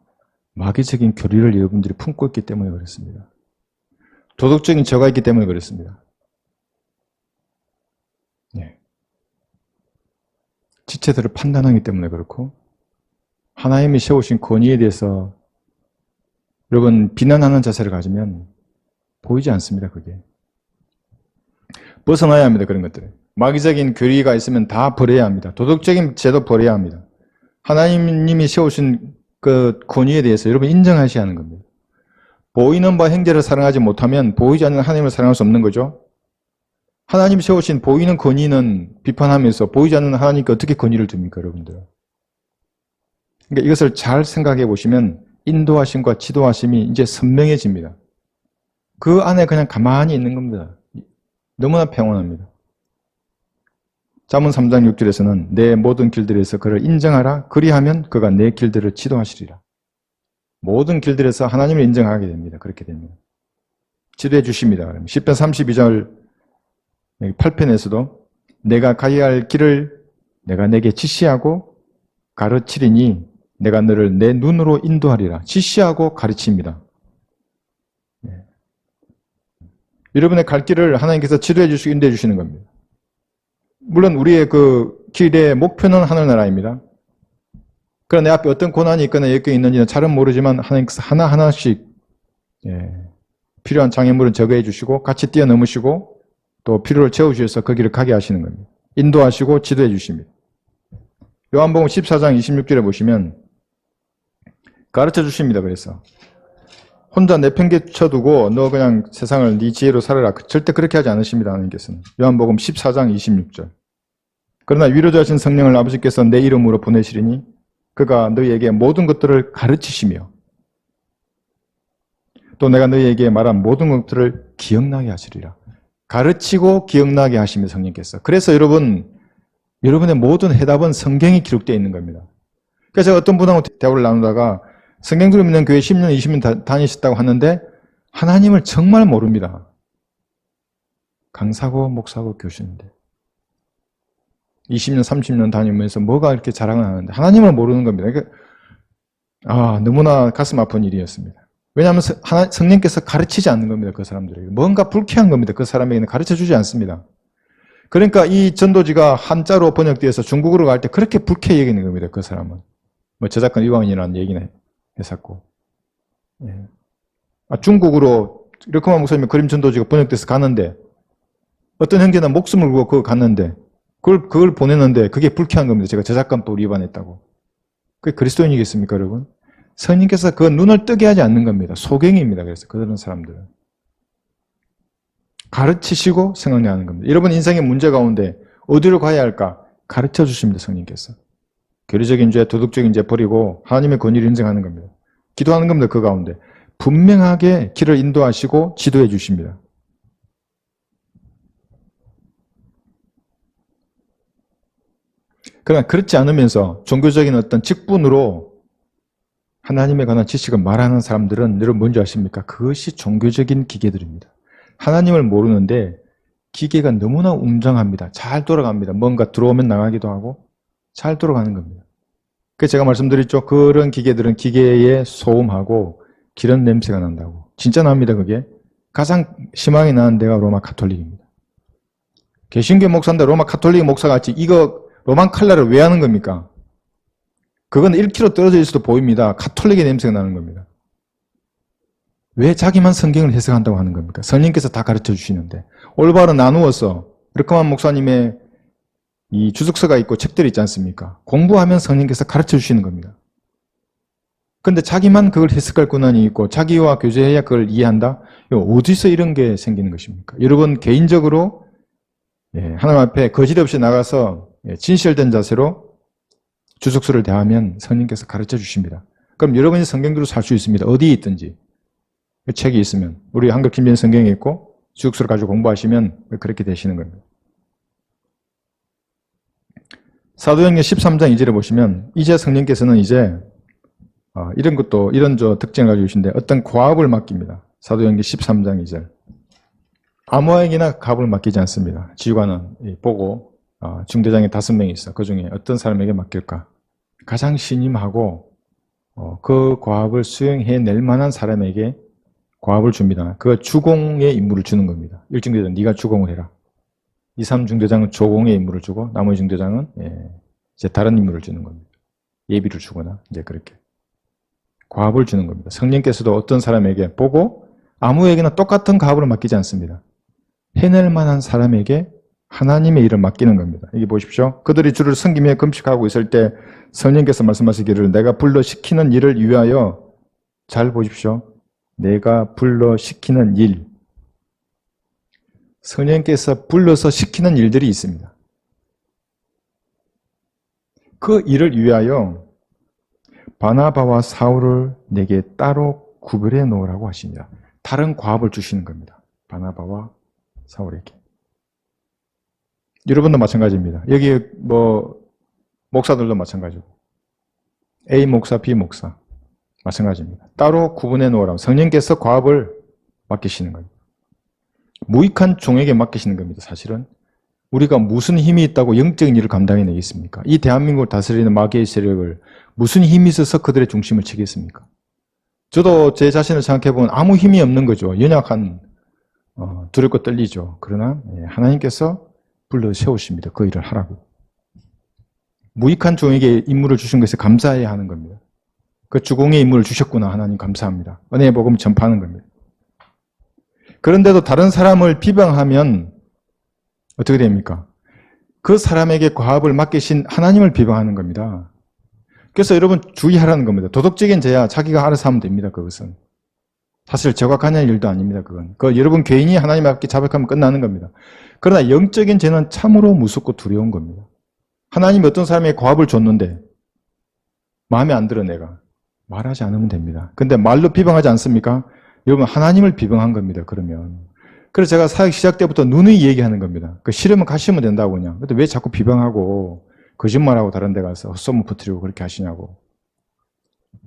마귀적인 교리를 여러분들이 품고 있기 때문에 그렇습니다. 도덕적인 저가 있기 때문에 그렇습니다. 네. 지체들을 판단하기 때문에 그렇고 하나님이 세우신 권위에 대해서 여러분 비난하는 자세를 가지면 보이지 않습니다. 그게. 벗어나야 합니다. 그런 것들을. 마귀적인 교리가 있으면 다 버려야 합니다. 도덕적인 제도 버려야 합니다. 하나님님이 세우신 그 권위에 대해서 여러분 인정하셔야 하는 겁니다. 보이는 바 행제를 사랑하지 못하면 보이지 않는 하나님을 사랑할 수 없는 거죠. 하나님 세우신 보이는 권위는 비판하면서 보이지 않는 하나님께 어떻게 권위를 줍니까, 여러분들? 그러니까 이것을 잘 생각해 보시면 인도하심과 지도하심이 이제 선명해집니다. 그 안에 그냥 가만히 있는 겁니다. 너무나 평온합니다. 잠언 3장 6절에서는 내 모든 길들에서 그를 인정하라. 그리하면 그가 내 길들을 지도하시리라. 모든 길들에서 하나님을 인정하게 됩니다. 그렇게 됩니다. 지도해 주십니다. 10편 32절 8편에서도 내가 가야 할 길을 내가 내게 지시하고 가르치리니 내가 너를 내 눈으로 인도하리라. 지시하고 가르칩니다. 네. 여러분의 갈 길을 하나님께서 지도해 주시고 인도해 주시는 겁니다. 물론 우리의 그 길의 목표는 하늘나라입니다. 그러나 내 앞에 어떤 고난이 있거나 역경이 있는지는 잘은 모르지만 하나님께서 하나하나씩 필요한 장애물은 제거해 주시고 같이 뛰어넘으시고 또 필요를 채워주셔서 거기를 가게 하시는 겁니다. 인도하시고 지도해 주십니다. 요한복음 14장 26절에 보시면 가르쳐 주십니다. 그래서 혼자 내팽개쳐두고 너 그냥 세상을 네 지혜로 살아라. 절대 그렇게 하지 않으십니다. 하나님께서는. 요한복음 14장 26절. 그러나 위로자신 성령을 아버지께서 내 이름으로 보내시리니 그가 너희에게 모든 것들을 가르치시며 또 내가 너희에게 말한 모든 것들을 기억나게 하시리라. 가르치고 기억나게 하시며 성령께서. 그래서 여러분의 모든 해답은 성경에 기록되어 있는 겁니다. 그래서 제가 어떤 분하고 대화를 나누다가 성경으로 믿는 교회 10년, 20년 다니셨다고 하는데 하나님을 정말 모릅니다. 강사고 목사고 교수인데 20년, 30년 다니면서 뭐가 이렇게 자랑을 하는데 하나님을 모르는 겁니다. 그러니까 너무나 가슴 아픈 일이었습니다. 왜냐하면 성령께서 가르치지 않는 겁니다. 그 사람들에게. 뭔가 불쾌한 겁니다. 그 사람에게는 가르쳐주지 않습니다. 그러니까 이 전도지가 한자로 번역되어서 중국어로 갈 때 그렇게 불쾌히 여기는 겁니다. 그 사람은. 저작권 위반이라는 얘기는 했었고. 예. 중국으로 르크만 목사님의 그림 전도지가 번역돼서 가는데 어떤 형제는 목숨을 걸고 그거 갔는데 그걸 보내는데 그게 불쾌한 겁니다. 제가 저작권법 위반했다고. 그게 그리스도인이겠습니까, 여러분? 성령께서 그 눈을 뜨게 하지 않는 겁니다. 소경입니다. 그래서 그런 사람들은. 가르치시고 생각나는 겁니다. 여러분 인생의 문제 가운데 어디로 가야 할까? 가르쳐 주십니다. 성령께서. 교리적인 죄, 도덕적인 죄 버리고 하나님의 권위를 인정하는 겁니다. 기도하는 겁니다. 그 가운데. 분명하게 길을 인도하시고 지도해 주십니다. 그러나 그렇지 않으면서 종교적인 어떤 직분으로 하나님에 관한 지식을 말하는 사람들은 여러분 뭔지 아십니까? 그것이 종교적인 기계들입니다. 하나님을 모르는데 기계가 너무나 웅장합니다. 잘 돌아갑니다. 뭔가 들어오면 나가기도 하고 잘 돌아가는 겁니다. 그래서 제가 말씀드렸죠. 그런 기계들은 기계의 소음하고 기름 냄새가 난다고. 진짜 납니다. 그게. 가장 심하게 나는 데가 로마 가톨릭입니다. 개신교 목사인데 로마 가톨릭 목사 같이 이거 로만 칼라를 왜 하는 겁니까? 그건 1km 떨어져 있어도 보입니다. 가톨릭의 냄새가 나는 겁니다. 왜 자기만 성경을 해석한다고 하는 겁니까? 성령께서 다 가르쳐 주시는데. 올바로 나누어서 르크만 목사님의 이 주석서가 있고 책들이 있지 않습니까? 공부하면 성령께서 가르쳐 주시는 겁니다. 그런데 자기만 그걸 해석할 권한이 있고 자기와 교제해야 그걸 이해한다? 어디서 이런 게 생기는 것입니까? 여러분 개인적으로 하나님 앞에 거짓 없이 나가서 진실된 자세로 주석서를 대하면 성령께서 가르쳐 주십니다. 그럼 여러분이 성경대로 살 수 있습니다. 어디에 있든지. 책이 있으면. 우리 한글 김변 성경에 있고 주석서를 가지고 공부하시면 그렇게 되시는 겁니다. 사도행전 13장 2절에 보시면 이제 성령께서는 이제 이런 특징을 가지고 계신데 어떤 과업을 맡깁니다. 사도행전 13장 2절. 아무에게나 갑을 맡기지 않습니다. 지휘관은 보고 중대장이 5명이 있어. 그 중에 어떤 사람에게 맡길까? 가장 신임하고 그 과업을 수행해낼 만한 사람에게 과업을 줍니다. 그 주공의 임무를 주는 겁니다. 1중대장 네가 주공을 해라. 2, 3중대장은 조공의 임무를 주고 나머지 중대장은 이제 다른 임무를 주는 겁니다. 예비를 주거나 이제 그렇게 과업을 주는 겁니다. 성령께서도 어떤 사람에게 보고 아무에게나 똑같은 과업을 맡기지 않습니다. 해낼 만한 사람에게 하나님의 일을 맡기는 겁니다. 여기 보십시오. 그들이 주를 섬기며 금식하고 있을 때 성령께서 말씀하시기를 내가 불러 시키는 일을 위하여 잘 보십시오. 내가 불러 시키는 일. 성령께서 불러서 시키는 일들이 있습니다. 그 일을 위하여 바나바와 사울을 내게 따로 구별해 놓으라고 하십니다. 다른 과업을 주시는 겁니다. 바나바와 사울에게. 여러분도 마찬가지입니다. 여기 목사들도 마찬가지고 A 목사, B 목사 마찬가지입니다. 따로 구분해 놓으라고 성령께서 과업을 맡기시는 겁니다. 무익한 종에게 맡기시는 겁니다. 사실은 우리가 무슨 힘이 있다고 영적인 일을 감당해내겠습니까? 이 대한민국을 다스리는 마귀의 세력을 무슨 힘이 있어서 그들의 중심을 치겠습니까? 저도 제 자신을 생각해보면 아무 힘이 없는 거죠. 연약한 두렵고 떨리죠. 그러나 하나님께서 불러 세우십니다. 그 일을 하라고. 무익한 종에게 임무를 주신 것에 감사해야 하는 겁니다. 그 주공의 임무를 주셨구나. 하나님 감사합니다. 은혜의 복음 전파하는 겁니다. 그런데도 다른 사람을 비방하면 어떻게 됩니까? 그 사람에게 과업을 맡기신 하나님을 비방하는 겁니다. 그래서 여러분 주의하라는 겁니다. 도덕적인 죄야 자기가 알아서 하면 됩니다. 그것은. 사실 저가 관여할 일도 아닙니다. 그건. 여러분 개인이 하나님 앞에 자백하면 끝나는 겁니다. 그러나 영적인 죄는 참으로 무섭고 두려운 겁니다. 하나님이 어떤 사람에게 과업을 줬는데 마음에 안 들어 내가. 말하지 않으면 됩니다. 근데 말로 비방하지 않습니까? 여러분 하나님을 비방한 겁니다. 그러면. 그래서 제가 사역 시작 때부터 누누이 얘기하는 겁니다. 싫으면 가시면 된다고 그냥. 근데 왜 자꾸 비방하고 거짓말하고 다른 데 가서 헛소문 퍼뜨리고 그렇게 하시냐고.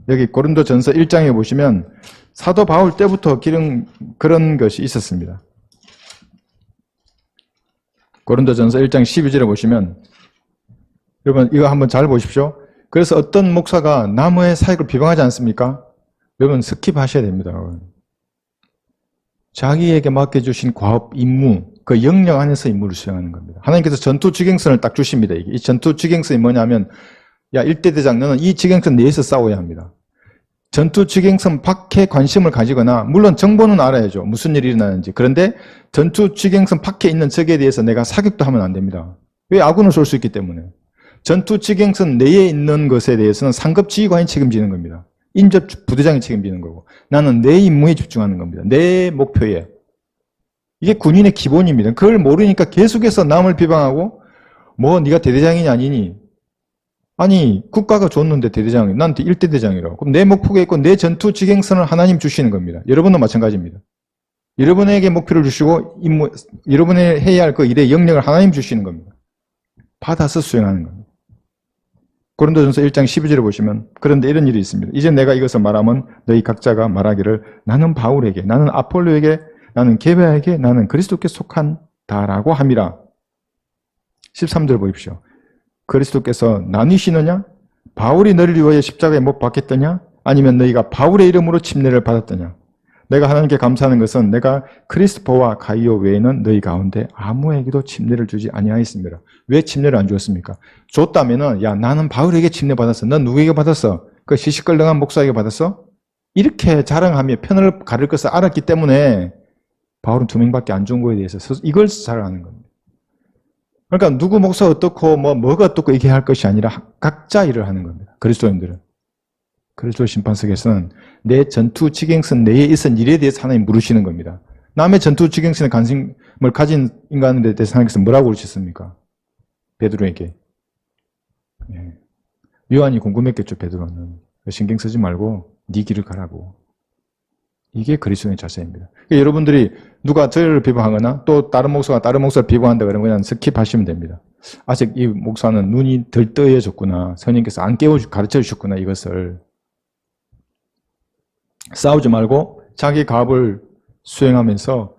여기 고린도전서 1장에 보시면 사도 바울 때부터 그런 것이 있었습니다. 고린도전서 1장 12절에 보시면 여러분 이거 한번 잘 보십시오. 그래서 어떤 목사가 남의 사역을 비방하지 않습니까? 여러분 스킵하셔야 됩니다. 자기에게 맡겨주신 과업, 임무, 그 영역 안에서 임무를 수행하는 겁니다. 하나님께서 전투 지경선을 딱 주십니다. 이 전투 지경선이 뭐냐면 야 1대 대장 너는 이 지경선 내에서 싸워야 합니다. 전투 지경선 밖에 관심을 가지거나 물론 정보는 알아야죠. 무슨 일이 일어나는지. 그런데 전투 지경선 밖에 있는 적에 대해서 내가 사격도 하면 안 됩니다. 왜? 아군을 쏠 수 있기 때문에. 전투 지경선 내에 있는 것에 대해서는 상급 지휘관이 책임지는 겁니다. 인접 부대장이 책임지는 거고 나는 내 임무에 집중하는 겁니다. 내 목표에. 이게 군인의 기본입니다. 그걸 모르니까 계속해서 남을 비방하고 뭐 네가 대대장이냐 아니니. 아니 국가가 줬는데 대대장이 나한테 1대 대장이라고. 그럼 내 목표가 있고 내 전투 지경선을 하나님 주시는 겁니다. 여러분도 마찬가지입니다. 여러분에게 목표를 주시고 여러분이 해야 할 그 일의 영역을 하나님 주시는 겁니다. 받아서 수행하는 겁니다. 고린도전서 1장 12절에 보시면 그런데 이런 일이 있습니다. 이제 내가 이것을 말하면 너희 각자가 말하기를 나는 바울에게, 나는 아폴로에게, 나는 게바에게, 나는 그리스도께 속한다라고 함이라. 13절 보십시오. 그리스도께서 나뉘시느냐? 바울이 너를 위하여 십자가에 못 박혔더냐? 아니면 너희가 바울의 이름으로 침례를 받았더냐? 내가 하나님께 감사하는 것은 내가 크리스포와 가이오 외에는 너희 가운데 아무에게도 침례를 주지 아니하였습니다. 왜 침례를 안 주었습니까? 줬다면은 야 나는 바울에게 침례 받았어. 넌 누구에게 받았어? 그 시시껄렁한 목사에게 받았어? 이렇게 자랑하며 편을 가를 것을 알았기 때문에 바울은 2명밖에 안 준 거에 대해서 이걸 자랑하는 겁니다. 그러니까 누구 목사 어떻고 뭐가 어떻고 얘기할 것이 아니라 각자 일을 하는 겁니다. 그리스도인들은. 그리스도 심판석에서는 내 전투 지경선 내에 있은 일에 대해서 하나님 물으시는 겁니다. 남의 전투 지경선에 관심을 가진 인간에 대해서 하나님께서 뭐라고 그러셨습니까? 베드로에게. 네. 요한이 궁금했겠죠. 베드로는. 신경 쓰지 말고 네 길을 가라고. 이게 그리스도의 자세입니다. 그러니까 여러분들이 누가 저를 비방하거나 또 다른 목사가 다른 목사를 비방한다 그러면 그냥 스킵하시면 됩니다. 아직 이 목사는 눈이 덜 떠여졌구나. 성령께서 안 가르쳐 주셨구나 이것을. 싸우지 말고 자기 가업을 수행하면서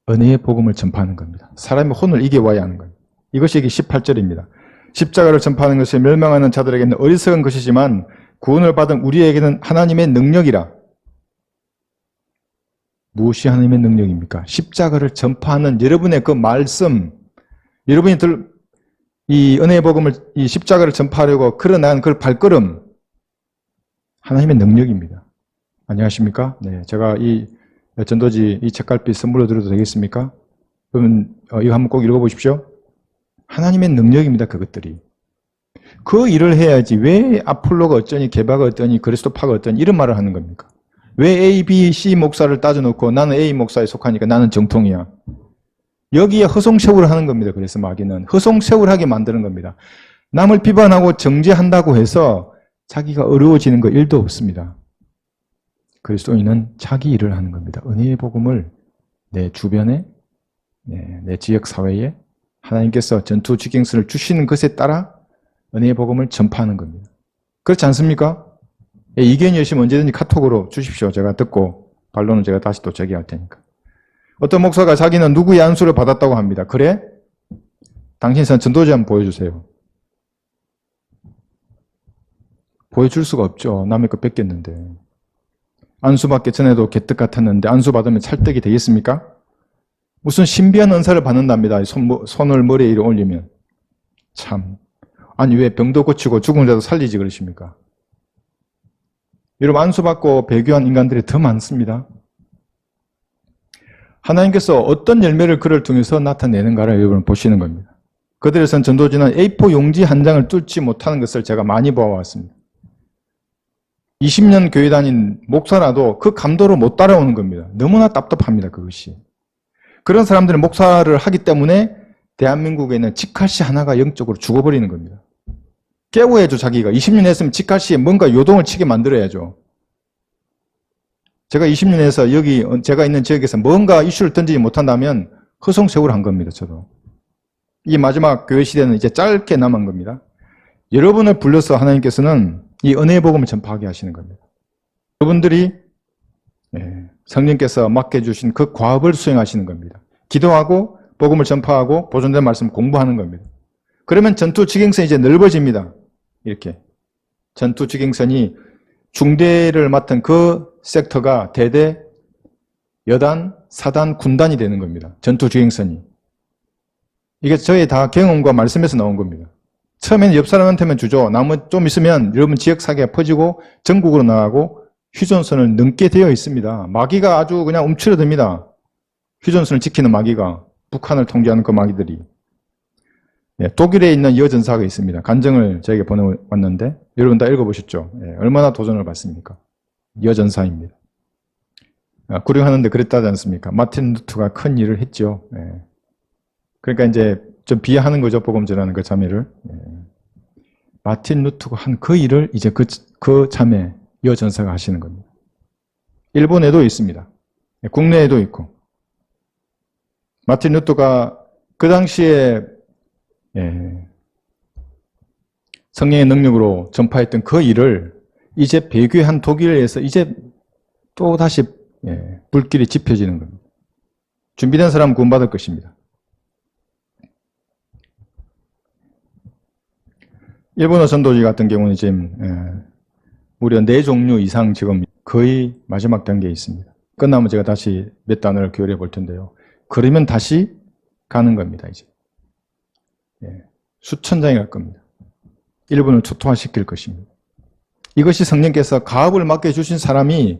은혜의 복음을 전파하는 겁니다. 사람의 혼을 이겨와야 하는 거예요. 이것이 18절입니다. 십자가를 전파하는 것이 멸망하는 자들에게는 어리석은 것이지만 구원을 받은 우리에게는 하나님의 능력이라. 무엇이 하나님의 능력입니까? 십자가를 전파하는 여러분의 그 말씀, 여러분이 이 은혜의 복음을, 이 십자가를 전파하려고 걸어나간 그 발걸음, 하나님의 능력입니다. 안녕하십니까? 네, 제가 이 전도지 이 책갈피 선물로 드려도 되겠습니까? 그러면 이거 한번 꼭 읽어보십시오. 하나님의 능력입니다. 그것들이. 그 일을 해야지 왜 아폴로가 어쩌니 게바가 어떠니 그리스도파가 어떠니 이런 말을 하는 겁니까? 왜 A, B, C 목사를 따져놓고 나는 A 목사에 속하니까 나는 정통이야. 여기에 허송세월을 하는 겁니다. 그래서 마귀는 허송세월하게 만드는 겁니다. 남을 비판하고 정죄한다고 해서 자기가 어려워지는 거 1도 없습니다. 그리스도인은 자기 일을 하는 겁니다. 은혜의 복음을 내 주변에, 내 지역 사회에 하나님께서 전투 지경선을 주시는 것에 따라 은혜의 복음을 전파하는 겁니다. 그렇지 않습니까? 이견이 있으면 언제든지 카톡으로 주십시오. 제가 듣고 반론은 제가 다시 또 제기할 테니까. 어떤 목사가 자기는 누구의 안수를 받았다고 합니다. 그래? 당신 전도지 한번 보여주세요. 보여줄 수가 없죠. 남의 거 뺏겼는데. 안수 받기 전에도 개떡 같았는데 안수 받으면 찰떡이 되겠습니까? 무슨 신비한 은사를 받는답니다. 손을 머리에 이렇게 올리면. 참. 아니 왜 병도 고치고 죽은 자도 살리지 그러십니까? 여러분 안수 받고 배교한 인간들이 더 많습니다. 하나님께서 어떤 열매를 그를 통해서 나타내는가를 여러분 보시는 겁니다. 그들에선 전도지는 A4 용지 한 장을 뚫지 못하는 것을 제가 많이 보아왔습니다. 20년 교회 다닌 목사라도 그 감도로 못 따라오는 겁니다. 너무나 답답합니다, 그것이. 그런 사람들은 목사를 하기 때문에 대한민국에 있는 직할시 하나가 영적으로 죽어버리는 겁니다. 깨워야죠, 자기가. 20년 했으면 직할시에 뭔가 요동을 치게 만들어야죠. 제가 20년 해서 여기 제가 있는 지역에서 뭔가 이슈를 던지지 못한다면 허송세월 한 겁니다, 저도. 이 마지막 교회 시대는 이제 짧게 남은 겁니다. 여러분을 불러서 하나님께서는 이 은혜의 복음을 전파하게 하시는 겁니다. 여러분들이 성령께서 맡겨주신 그 과업을 수행하시는 겁니다. 기도하고 복음을 전파하고 보존된 말씀 공부하는 겁니다. 그러면 전투 지경선이 이제 넓어집니다. 이렇게 전투 지경선이 중대를 맡은 그 섹터가 대대, 여단, 사단, 군단이 되는 겁니다. 전투 지경선이. 이게 저의 다 경험과 말씀에서 나온 겁니다. 처음에는 옆 사람한테만 주죠. 나머 좀 있으면 여러분 지역 사회가 퍼지고 전국으로 나가고 휴전선을 넘게 되어 있습니다. 마귀가 아주 그냥 움츠러듭니다. 휴전선을 지키는 마귀가, 북한을 통제하는 그 마귀들이. 독일에 있는 여전사가 있습니다. 간증을 저에게 보내왔는데 여러분 다 읽어보셨죠? 얼마나 도전을 받습니까? 여전사입니다. 구령하는데 그랬다지 않습니까? 마틴 루터가 큰 일을 했죠. 그러니까 이제 좀 비하하는 거죠, 복음 전하는 그 자매를. 마틴 루터가 한 그 일을 이제 그 자매 여전사가 하시는 겁니다. 일본에도 있습니다. 국내에도 있고. 마틴 루터가 그 당시에 성령의 능력으로 전파했던 그 일을 이제 배교한 독일에서 이제 또 다시 불길이 지펴지는 겁니다. 준비된 사람은 구원받을 것입니다. 일본어 전도지 같은 경우는 지금 무려 4종류 이상 지금 거의 마지막 단계에 있습니다. 끝나면 제가 다시 몇 단어를 교류해 볼 텐데요. 그러면 다시 가는 겁니다, 이제. 수천 장이 갈 겁니다. 일본을 초토화시킬 것입니다. 이것이 성령께서 가업을 맡겨주신 사람이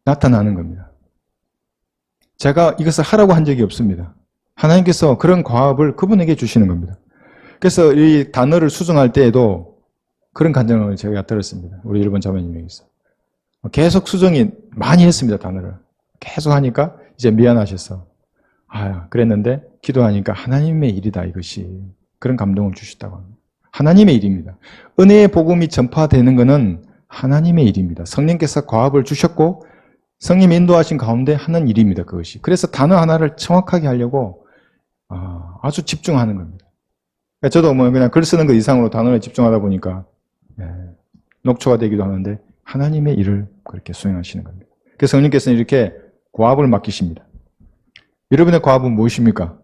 나타나는 겁니다. 제가 이것을 하라고 한 적이 없습니다. 하나님께서 그런 과업을 그분에게 주시는 겁니다. 그래서 이 단어를 수정할 때에도 그런 간증을 제가 들었습니다. 우리 일본 자매님에게서. 계속 수정이 많이 했습니다, 단어를. 계속 하니까 이제 미안하셔서. 그랬는데 기도하니까 하나님의 일이다, 이것이. 그런 감동을 주셨다고 합니다. 하나님의 일입니다. 은혜의 복음이 전파되는 것은 하나님의 일입니다. 성령께서 과업을 주셨고 성령이 인도하신 가운데 하는 일입니다, 그것이. 그래서 단어 하나를 정확하게 하려고 아주 집중하는 겁니다. 저도 그냥 글 쓰는 것 이상으로 단어에 집중하다 보니까 녹초가 되기도 하는데 하나님의 일을 그렇게 수행하시는 겁니다. 그래서 성령께서는 이렇게 과업을 맡기십니다. 여러분의 과업은 무엇입니까?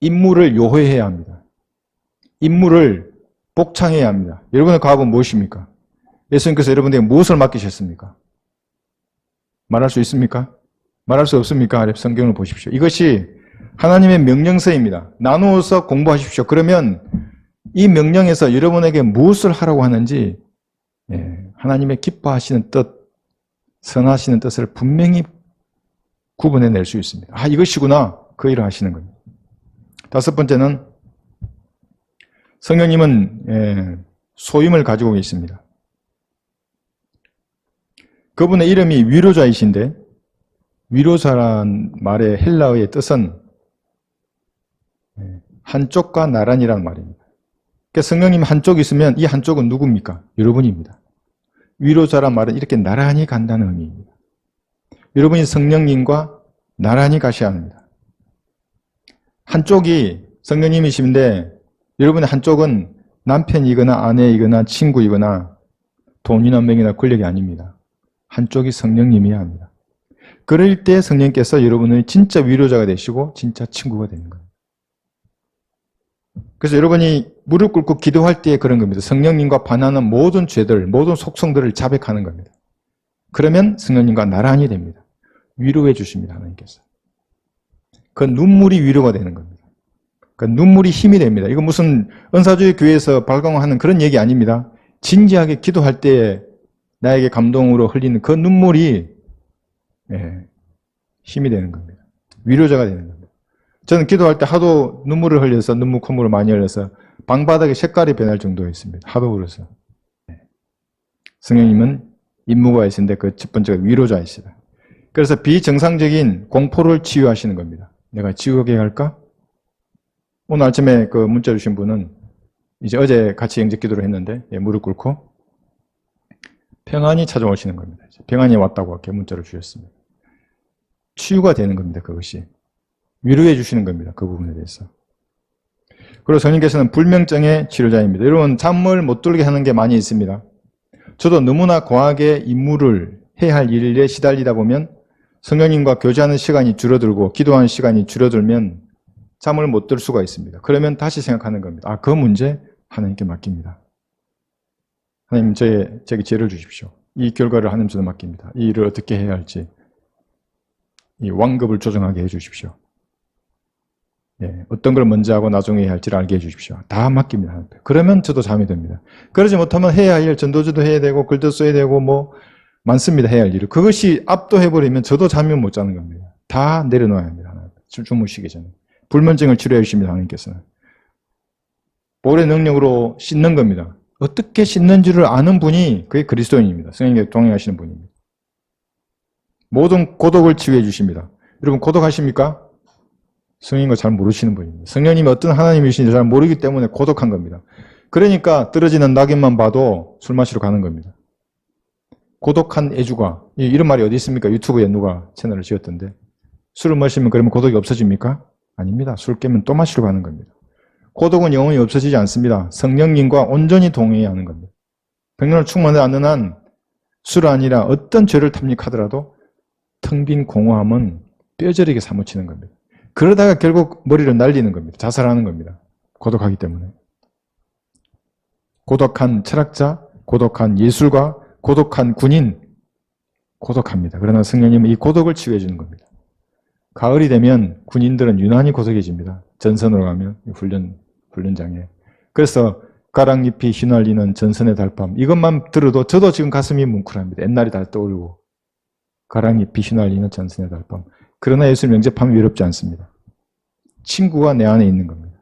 임무를 요회해야 합니다. 임무를 복창해야 합니다. 여러분의 과업은 무엇입니까? 예수님께서 여러분에게 무엇을 맡기셨습니까? 말할 수 있습니까? 말할 수 없습니까? 성경을 보십시오. 이것이 하나님의 명령서입니다. 나누어서 공부하십시오. 그러면 이 명령에서 여러분에게 무엇을 하라고 하는지 하나님의 기뻐하시는 뜻, 선하시는 뜻을 분명히 구분해낼 수 있습니다. 이것이구나. 그 일을 하시는 겁니다. 다섯 번째는 성령님은 소임을 가지고 계십니다. 그분의 이름이 위로자이신데 위로자란 말의 헬라어의 뜻은 한쪽과 나란이라는 말입니다. 그러니까 성령님 한쪽이 있으면 이 한쪽은 누굽니까? 여러분입니다. 위로자란 말은 이렇게 나란히 간다는 의미입니다. 여러분이 성령님과 나란히 가셔야 합니다. 한쪽이 성령님이신데 여러분의 한쪽은 남편이거나 아내이거나 친구이거나 돈이나 명이나 권력이 아닙니다. 한쪽이 성령님이어야 합니다. 그럴 때 성령께서 여러분의 진짜 위로자가 되시고 진짜 친구가 되는 거예요. 그래서 여러분이 무릎 꿇고 기도할 때 그런 겁니다. 성령님과 반하는 모든 죄들, 모든 속성들을 자백하는 겁니다. 그러면 성령님과 나란히 됩니다. 위로해 주십니다, 하나님께서. 그 눈물이 위로가 되는 겁니다. 그 눈물이 힘이 됩니다. 이거 무슨 은사주의 교회에서 발광하는 그런 얘기 아닙니다. 진지하게 기도할 때 나에게 감동으로 흘리는 그 눈물이 힘이 되는 겁니다. 위로자가 되는 겁니다. 저는 기도할 때 하도 눈물을 흘려서 눈물 콧물을 많이 흘려서 방바닥에 색깔이 변할 정도였습니다. 하도 그래서. 성령님은 임무가이신데 그 첫 번째가 위로자이시다. 그래서 비정상적인 공포를 치유하시는 겁니다. 내가 지옥에 갈까? 오늘 아침에 그 문자 주신 분은 이제 어제 같이 영접 기도를 했는데 무릎 꿇고 평안이 찾아오시는 겁니다. 평안이 왔다고 이렇게 문자를 주셨습니다. 치유가 되는 겁니다. 그것이. 위로해 주시는 겁니다. 그 부분에 대해서. 그리고 성령께서는 불면증의 치료자입니다. 여러분 잠을 못 들게 하는 게 많이 있습니다. 저도 너무나 과하게 임무를 해야 할 일에 시달리다 보면 성령님과 교제하는 시간이 줄어들고 기도하는 시간이 줄어들면 잠을 못 들 수가 있습니다. 그러면 다시 생각하는 겁니다. 아, 그 문제 하나님께 맡깁니다. 하나님 제게 지혜를 주십시오. 이 결과를 하나님께서 맡깁니다. 이 일을 어떻게 해야 할지 이 완급을 조정하게 해주십시오. 예, 어떤 걸 먼저 하고 나중에 해야 할지를 알게 해주십시오. 다 맡깁니다. 하나님께. 그러면 저도 잠이 듭니다. 그러지 못하면 해야 할 일, 전도지도 해야 되고 글도 써야 되고 뭐 많습니다. 해야 할 일을. 그것이 압도해버리면 저도 잠이 못 자는 겁니다. 다 내려놓아야 합니다. 하나님. 주무시기 전에. 불면증을 치료해 주십니다. 하나님께서는. 볼의 능력으로 씻는 겁니다. 어떻게 씻는지를 아는 분이 그게 그리스도인입니다. 성령님께 동행하시는 분입니다. 모든 고독을 치유해 주십니다. 여러분 고독하십니까? 성령님과 잘 모르시는 분입니다. 성령님이 어떤 하나님이신지 잘 모르기 때문에 고독한 겁니다. 그러니까 떨어지는 낙엽만 봐도 술 마시러 가는 겁니다. 고독한 애주가, 이런 말이 어디 있습니까? 유튜브에 누가 채널을 지었던데. 술을 마시면 그러면 고독이 없어집니까? 아닙니다. 술 깨면 또 마시러 가는 겁니다. 고독은 영원히 없어지지 않습니다. 성령님과 온전히 동행해야 하는 겁니다. 백년을 충만하지 않는 한 술 아니라 어떤 죄를 탐닉하더라도 텅 빈 공허함은 뼈저리게 사무치는 겁니다. 그러다가 결국 머리를 날리는 겁니다. 자살하는 겁니다. 고독하기 때문에. 고독한 철학자, 고독한 예술가, 고독한 군인, 고독합니다. 그러나 성령님은 이 고독을 치유해 주는 겁니다. 가을이 되면 군인들은 유난히 고독해집니다. 전선으로 가면 훈련장에. 그래서 가랑잎이 휘날리는 전선의 달밤. 이것만 들어도 저도 지금 가슴이 뭉클합니다. 옛날이 다 떠오르고. 가랑잎이 휘날리는 전선의 달밤. 그러나 예수를 영접하면 외롭지 않습니다. 친구가 내 안에 있는 겁니다.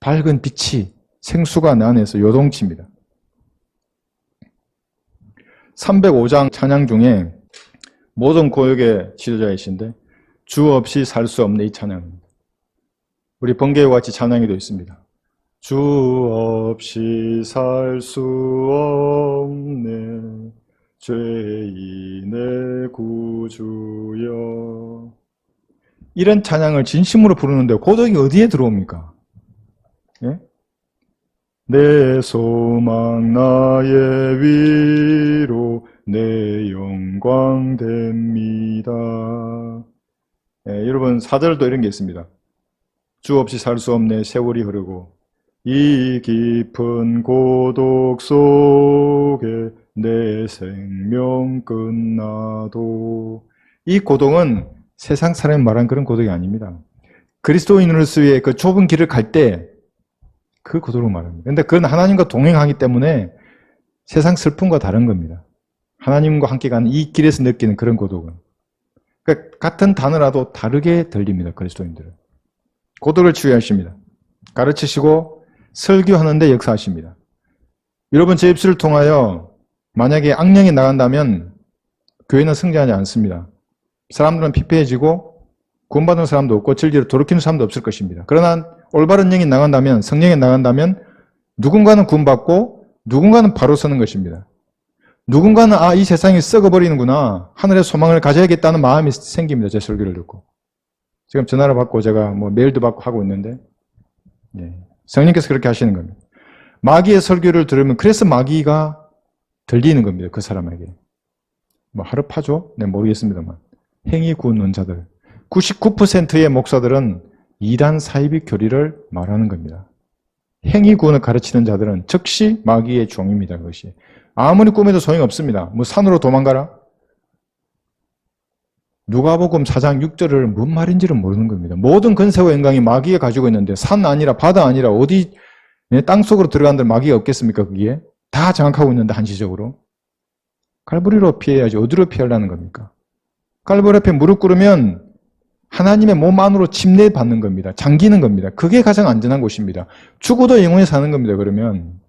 밝은 빛이 생수가 내 안에서 요동칩니다. 305장 찬양 중에 모든 고역의 지도자이신데 주 없이 살 수 없는 이 찬양입니다. 우리 번개와 같이 찬양에도 있습니다. 주 없이 살 수 없네 죄인의 구주여. 이런 찬양을 진심으로 부르는데 고독이 어디에 들어옵니까? 예? 내 소망 나의 위로 내 영광 됩니다. 예, 여러분 4절도 이런 게 있습니다. 주 없이 살 수 없네 세월이 흐르고 이 깊은 고독 속에 내 생명 끝나도. 이 고독은 세상 사람이 말한 그런 고독이 아닙니다. 그리스도인으로서의 그 좁은 길을 갈 때 그 고독을 말합니다. 그런데 그건 하나님과 동행하기 때문에 세상 슬픔과 다른 겁니다. 하나님과 함께 가는 이 길에서 느끼는 그런 고독은. 그러니까 같은 단어라도 다르게 들립니다. 그리스도인들은. 고독을 치유하십니다. 가르치시고 설교하는데 역사하십니다. 여러분 제 입술을 통하여 만약에 악령이 나간다면 교회는 승리하지 않습니다. 사람들은 피폐해지고 구원받은 사람도 없고 진리로 돌이키는 사람도 없을 것입니다. 그러나 올바른 영이 나간다면, 성령이 나간다면 누군가는 구원받고 누군가는 바로 서는 것입니다. 누군가는 이 세상이 썩어버리는구나. 하늘의 소망을 가져야겠다는 마음이 생깁니다. 제 설교를 듣고. 지금 전화를 받고 제가 메일도 받고 하고 있는데 성령께서 그렇게 하시는 겁니다. 마귀의 설교를 들으면 그래서 마귀가 들리는 겁니다. 그 사람에게. 하루파죠? 네, 모르겠습니다만. 행위 구는 자들. 99%의 목사들은 이단 사이비 교리를 말하는 겁니다. 행위 구원을 가르치는 자들은 즉시 마귀의 종입니다. 그것이. 아무리 꾸며도 소용이 없습니다. 산으로 도망가라? 누가복음 4장 6절을 뭔 말인지를 모르는 겁니다. 모든 근세와 영광이 마귀가 가지고 있는데 산 아니라 바다 아니라 어디 땅속으로 들어간들 마귀가 없겠습니까? 거기에 다 장악하고 있는데 한시적으로. 갈보리로 피해야지 어디로 피하려는 겁니까? 깔보리 앞에 무릎 꿇으면 하나님의 몸 안으로 침례받는 겁니다. 잠기는 겁니다. 그게 가장 안전한 곳입니다. 죽어도 영원히 사는 겁니다. 그러면.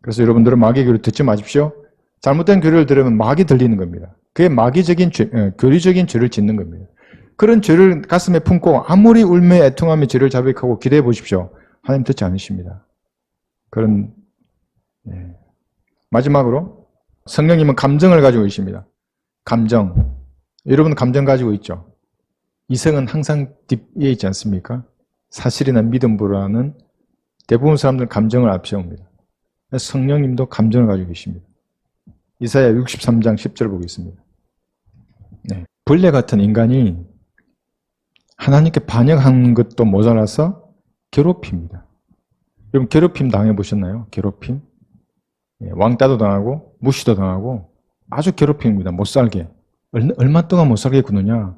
그래서 여러분들은 마귀의 교리를 듣지 마십시오. 잘못된 교리를 들으면 마귀 들리는 겁니다. 그게 마귀적인 교리적인 죄를 짓는 겁니다. 그런 죄를 가슴에 품고 아무리 울며 애통하며 죄를 자백하고 기도해 보십시오. 하나님 듣지 않으십니다. 그런 마지막으로 성령님은 감정을 가지고 계십니다. 감정. 여러분 감정 가지고 있죠? 이성은 항상 뒷에 있지 않습니까? 사실이나 믿음보다는 대부분 사람들은 감정을 앞세웁니다. 성령님도 감정을 가지고 계십니다. 이사야 63장 10절 보겠습니다. 네. 벌레 같은 인간이 하나님께 반역한 것도 모자라서 괴롭힙니다. 여러분 괴롭힘 당해보셨나요? 괴롭힘? 왕따도 당하고 무시도 당하고 아주 괴롭힘입니다. 못살게. 얼마 동안 못살게 구느냐?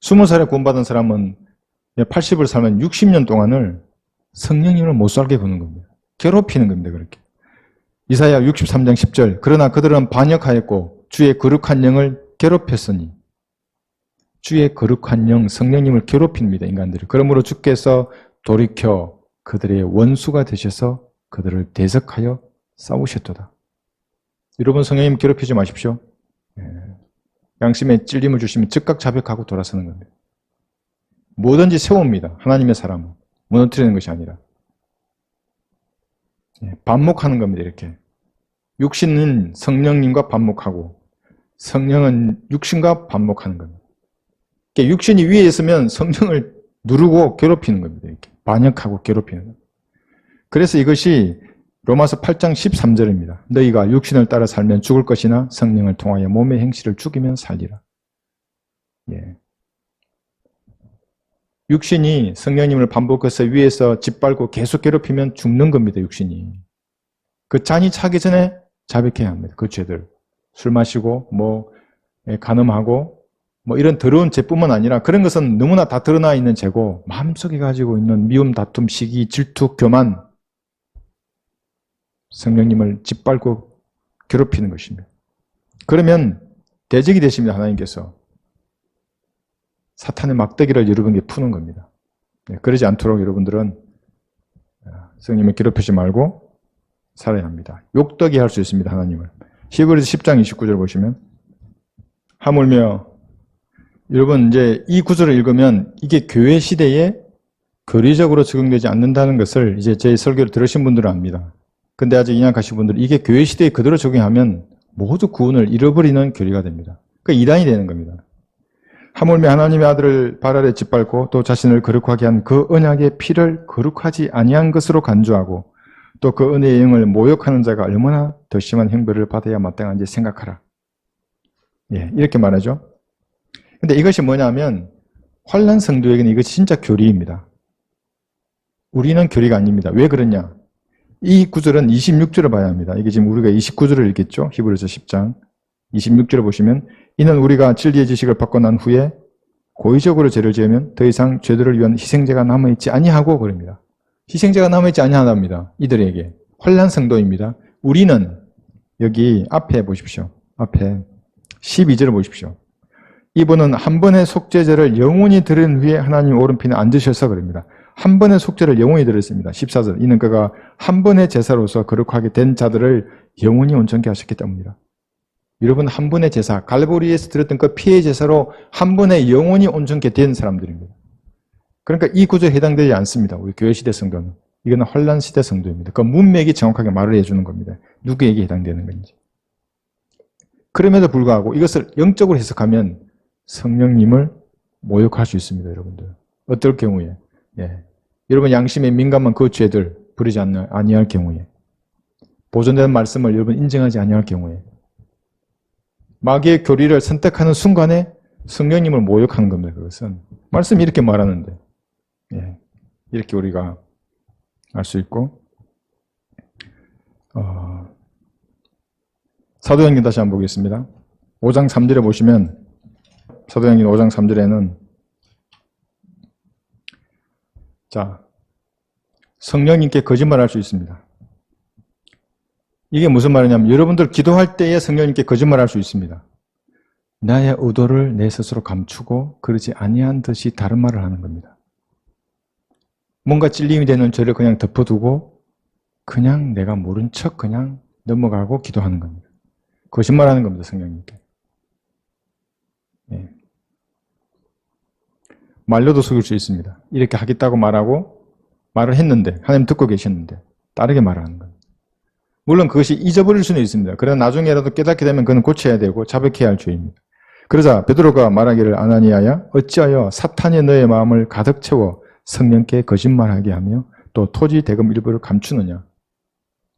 20살에 구원받은 사람은 80을 살면 60년 동안을 성령님을 못살게 구는 겁니다. 괴롭히는 겁니다. 그렇게. 이사야 63장 10절 그러나 그들은 반역하였고 주의 거룩한 영을 괴롭혔으니 주의 거룩한 영 성령님을 괴롭힙니다. 인간들이. 그러므로 주께서 돌이켜 그들의 원수가 되셔서 그들을 대적하여 싸우셨도다. 여러분 성령님 괴롭히지 마십시오. 양심에 찔림을 주시면 즉각 자백하고 돌아서는 겁니다. 뭐든지 세웁니다. 하나님의 사람은. 무너뜨리는 것이 아니라. 반목하는 겁니다. 이렇게. 육신은 성령님과 반목하고 성령은 육신과 반목하는 겁니다. 육신이 위에 있으면 성령을 누르고 괴롭히는 겁니다. 이렇게. 반역하고 괴롭히는 겁니다. 그래서 이것이 로마서 8장 13절입니다. 너희가 육신을 따라 살면 죽을 것이나 성령을 통하여 몸의 행실을 죽이면 살리라. 예. 육신이 성령님을 반복해서 위에서 짓밟고 계속 괴롭히면 죽는 겁니다. 육신이. 그 잔이 차기 전에 자백해야 합니다. 그 죄들. 술 마시고 간음하고 이런 더러운 죄뿐만 아니라 그런 것은 너무나 다 드러나 있는 죄고 마음속에 가지고 있는 미움, 다툼, 시기, 질투, 교만 성령님을 짓밟고 괴롭히는 것입니다. 그러면 대적이 되십니다. 하나님께서. 사탄의 막대기를 여러분에게 푸는 겁니다. 그러지 않도록 여러분들은 성령님을 괴롭히지 말고 살아야 합니다. 욕되게 할 수 있습니다. 하나님을. 히브리서 10장 29절 보시면 하물며 여러분 이제 이 구절을 읽으면 이게 교회 시대에 교리적으로 적용되지 않는다는 것을 이제 제 설교를 들으신 분들은 압니다. 근데 아직 인약하신 분들은 이게 교회 시대에 그대로 적용하면 모두 구원을 잃어버리는 교리가 됩니다. 그러니까 이단이 되는 겁니다. 하물며 하나님의 아들을 발 아래 짓밟고 또 자신을 거룩하게 한 그 언약의 피를 거룩하지 아니한 것으로 간주하고 또 그 은혜의 영을 모욕하는 자가 얼마나 더 심한 형벌을 받아야 마땅한지 생각하라. 예, 이렇게 말하죠. 근데 이것이 뭐냐면 환난 성도에게는 이것이 진짜 교리입니다. 우리는 교리가 아닙니다. 왜 그러냐? 이 구절은 26절을 봐야 합니다. 이게 지금 우리가 29절을 읽겠죠? 히브리서 10장 26절을 보시면 이는 우리가 진리의 지식을 받고 난 후에 고의적으로 죄를 지으면 더 이상 죄들을 위한 희생제가 남아있지 아니하고 그럽니다. 희생제가 남아있지 아니하답니다. 이들에게. 환난 성도입니다. 우리는 여기 앞에 보십시오. 앞에 12절을 보십시오. 이분은 한 번의 속죄제를 영원히 들은 후에 하나님 오른편에 앉으셔서 그럽니다. 한 번의 속죄를 영원히 들었습니다. 14절. 이는 그가 한 번의 제사로서 거룩하게 된 자들을 영원히 온전케 하셨기 때문이다. 여러분 한 번의 제사, 갈보리에서 드렸던 그 피의 제사로 한 번에 영원히 온전케 된 사람들입니다. 그러니까 이 구조에 해당되지 않습니다. 우리 교회 시대 성도는. 이거는 환란 시대 성도입니다. 그 문맥이 정확하게 말을 해주는 겁니다. 누구에게 해당되는 건지. 그럼에도 불구하고 이것을 영적으로 해석하면 성령님을 모욕할 수 있습니다. 여러분들. 어떨 경우에? 예. 여러분 양심에 민감한 그 죄들 부리지 아니할 경우에, 보존된 말씀을 여러분 인정하지 아니할 경우에, 마귀의 교리를 선택하는 순간에 성령님을 모욕하는 겁니다. 그것은 말씀이 이렇게 말하는데, 예. 이렇게 우리가 알 수 있고, 사도행전 다시 한번 보겠습니다. 5장 3절에 보시면 사도행전 5장 3절에는 자, 성령님께 거짓말할 수 있습니다. 이게 무슨 말이냐면 여러분들 기도할 때에 성령님께 거짓말할 수 있습니다. 나의 의도를 내 스스로 감추고 그러지 아니한 듯이 다른 말을 하는 겁니다. 뭔가 찔림이 되는 죄를 그냥 덮어두고 그냥 내가 모른 척 그냥 넘어가고 기도하는 겁니다. 거짓말하는 겁니다. 성령님께. 예. 말로도 속일 수 있습니다. 이렇게 하겠다고 말하고 말을 했는데 하나님 듣고 계셨는데 다르게 말하는 겁니다. 물론 그것이 잊어버릴 수는 있습니다. 그러나 나중에라도 깨닫게 되면 그건 고쳐야 되고 자백해야 할 죄입니다. 그러자 베드로가 말하기를 아나니아야 어찌하여 사탄이 너의 마음을 가득 채워 성령께 거짓말하게 하며 또 토지 대금 일부를 감추느냐.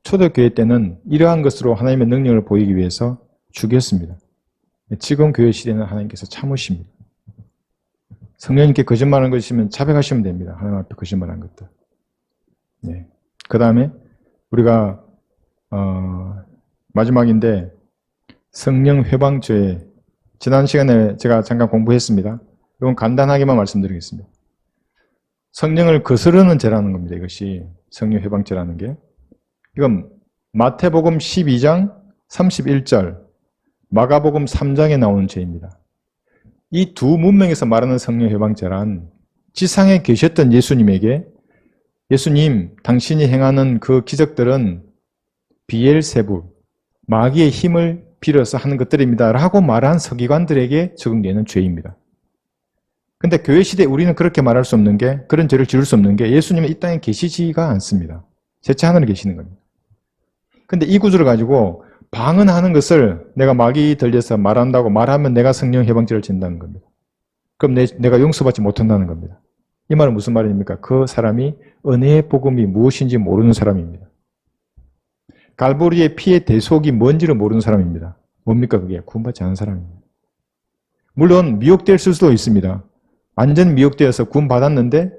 초대교회 때는 이러한 것으로 하나님의 능력을 보이기 위해서 죽였습니다. 지금 교회 시대는 하나님께서 참으십니다. 성령님께 거짓말하는 것이면 자백하시면 됩니다. 하나님 앞에 거짓말한 것들. 네. 그 다음에 우리가 마지막인데 성령 회방죄. 지난 시간에 제가 잠깐 공부했습니다. 이건 간단하게만 말씀드리겠습니다. 성령을 거스르는 죄라는 겁니다. 이것이 성령 회방죄라는 게. 이건 마태복음 12장 31절, 마가복음 3장에 나오는 죄입니다. 이 두 문맥에서 말하는 성령 회방죄란 지상에 계셨던 예수님에게 예수님, 당신이 행하는 그 기적들은 비엘세불, 마귀의 힘을 빌어서 하는 것들입니다. 라고 말한 서기관들에게 적용되는 죄입니다. 근데 교회 시대에 우리는 그렇게 말할 수 없는 게, 그런 죄를 지을 수 없는 게 예수님은 이 땅에 계시지가 않습니다. 셋째 하늘에 계시는 겁니다. 근데 이 구조를 가지고 방언하는 것을 내가 마귀 들려서 말한다고 말하면 내가 성령 해방죄를 진다는 겁니다. 그럼 내가 용서받지 못한다는 겁니다. 이 말은 무슨 말입니까? 그 사람이 은혜의 복음이 무엇인지 모르는 사람입니다. 갈보리의 피의 대속이 뭔지를 모르는 사람입니다. 뭡니까 그게? 구원받지 않은 사람입니다. 물론 미혹될 수도 있습니다. 완전 미혹되어서 구원받았는데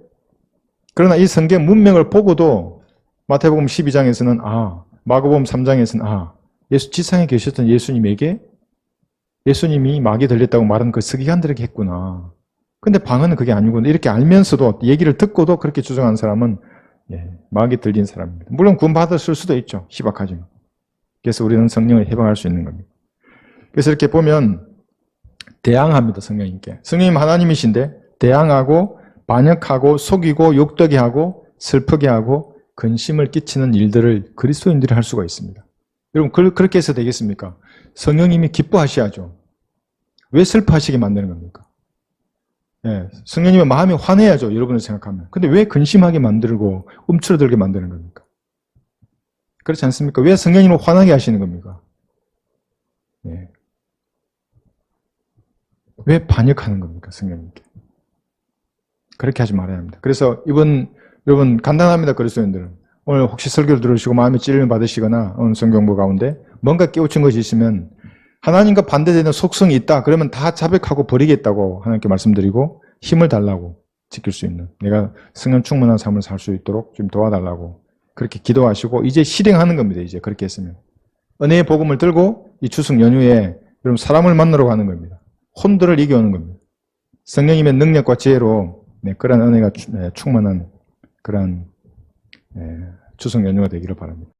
그러나 이 성경 문맥을 보고도 마태복음 12장에서는 마가복음 3장에서는 예수 지상에 계셨던 예수님에게 예수님이 마귀 들렸다고 말한 그 서기관들에게 했구나. 근데 방언은 그게 아니구나. 이렇게 알면서도 얘기를 듣고도 그렇게 주장하는 사람은 마귀 들린 사람입니다. 물론 구원받았을 수도 있죠. 희박하지만. 그래서 우리는 성령을 해방할 수 있는 겁니다. 그래서 이렇게 보면 대항합니다. 성령님께. 성령님 하나님이신데 대항하고 반역하고 속이고 욕되게 하고 슬프게 하고 근심을 끼치는 일들을 그리스도인들이 할 수가 있습니다. 여러분 그렇게 해서 되겠습니까? 성령님이 기뻐하셔야죠. 왜 슬퍼하시게 만드는 겁니까? 성령님의 마음이 환해야죠. 여러분을 생각하면. 근데 왜 근심하게 만들고 움츠러들게 만드는 겁니까? 그렇지 않습니까? 왜 성령님을 화나게 하시는 겁니까? 왜 반역하는 겁니까? 성령님께. 그렇게 하지 말아야 합니다. 그래서 여러분 간단합니다. 그리스도인들은. 오늘 혹시 설교를 들으시고 마음에 찔림을 받으시거나 오늘 성경부 가운데 뭔가 깨우친 것이 있으면 하나님과 반대되는 속성이 있다. 그러면 다 자백하고 버리겠다고 하나님께 말씀드리고 힘을 달라고 지킬 수 있는 내가 성령 충만한 삶을 살 수 있도록 좀 도와달라고 그렇게 기도하시고 이제 실행하는 겁니다. 이제 그렇게 했으면. 은혜의 복음을 들고 이 추석 연휴에 여러분 사람을 만나러 가는 겁니다. 혼들을 이겨오는 겁니다. 성령님의 능력과 지혜로 그런 은혜가 충만한 그런 추석 연휴가 되기를 바랍니다.